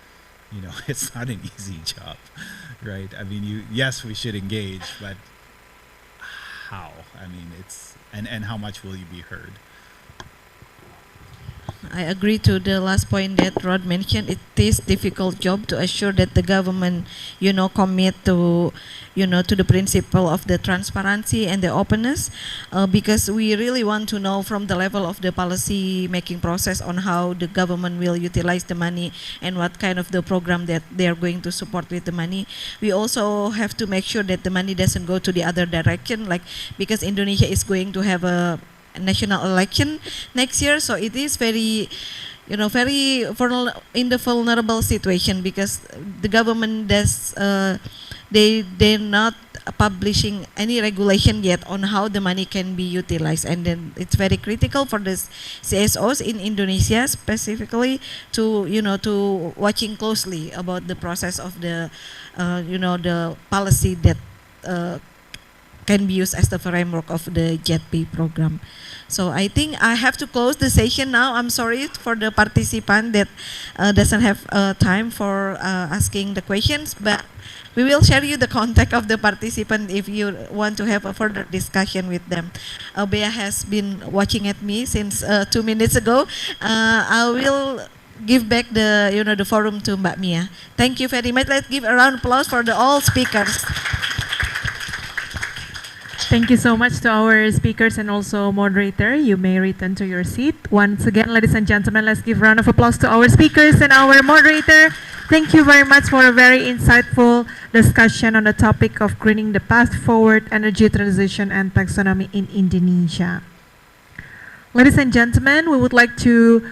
it's not an easy job, right? I mean, yes, we should engage, but how? I mean, and how much will you be heard? I agree to the last point that Rod mentioned. It is difficult job to assure that the government, commit to, to the principle of the transparency and the openness, because we really want to know from the level of the policy making process on how the government will utilize the money and what kind of the program that they are going to support with the money. We also have to make sure that the money doesn't go to the other direction, like because Indonesia is going to have a national election next year, so it is very, very in the vulnerable situation, because the government does they're not publishing any regulation yet on how the money can be utilized, and then it's very critical for the CSOs in Indonesia specifically to to watching closely about the process of the the policy that can be used as the framework of the JETP program. So I think I have to close the session now. I'm sorry for the participant that doesn't have time for asking the questions, but we will share you the contact of the participant if you want to have a further discussion with them. Bea has been watching at me since 2 minutes ago. I will give back the the forum to Mbak Mia. Thank you very much. Let's give a round of applause for all speakers. Thank you so much to our speakers and also moderator. You may return to your seat. Once again, ladies and gentlemen, let's give a round of applause to our speakers and our moderator. Thank you very much for a very insightful discussion on the topic of greening the path forward, energy transition and taxonomy in Indonesia. Ladies and gentlemen, we would like to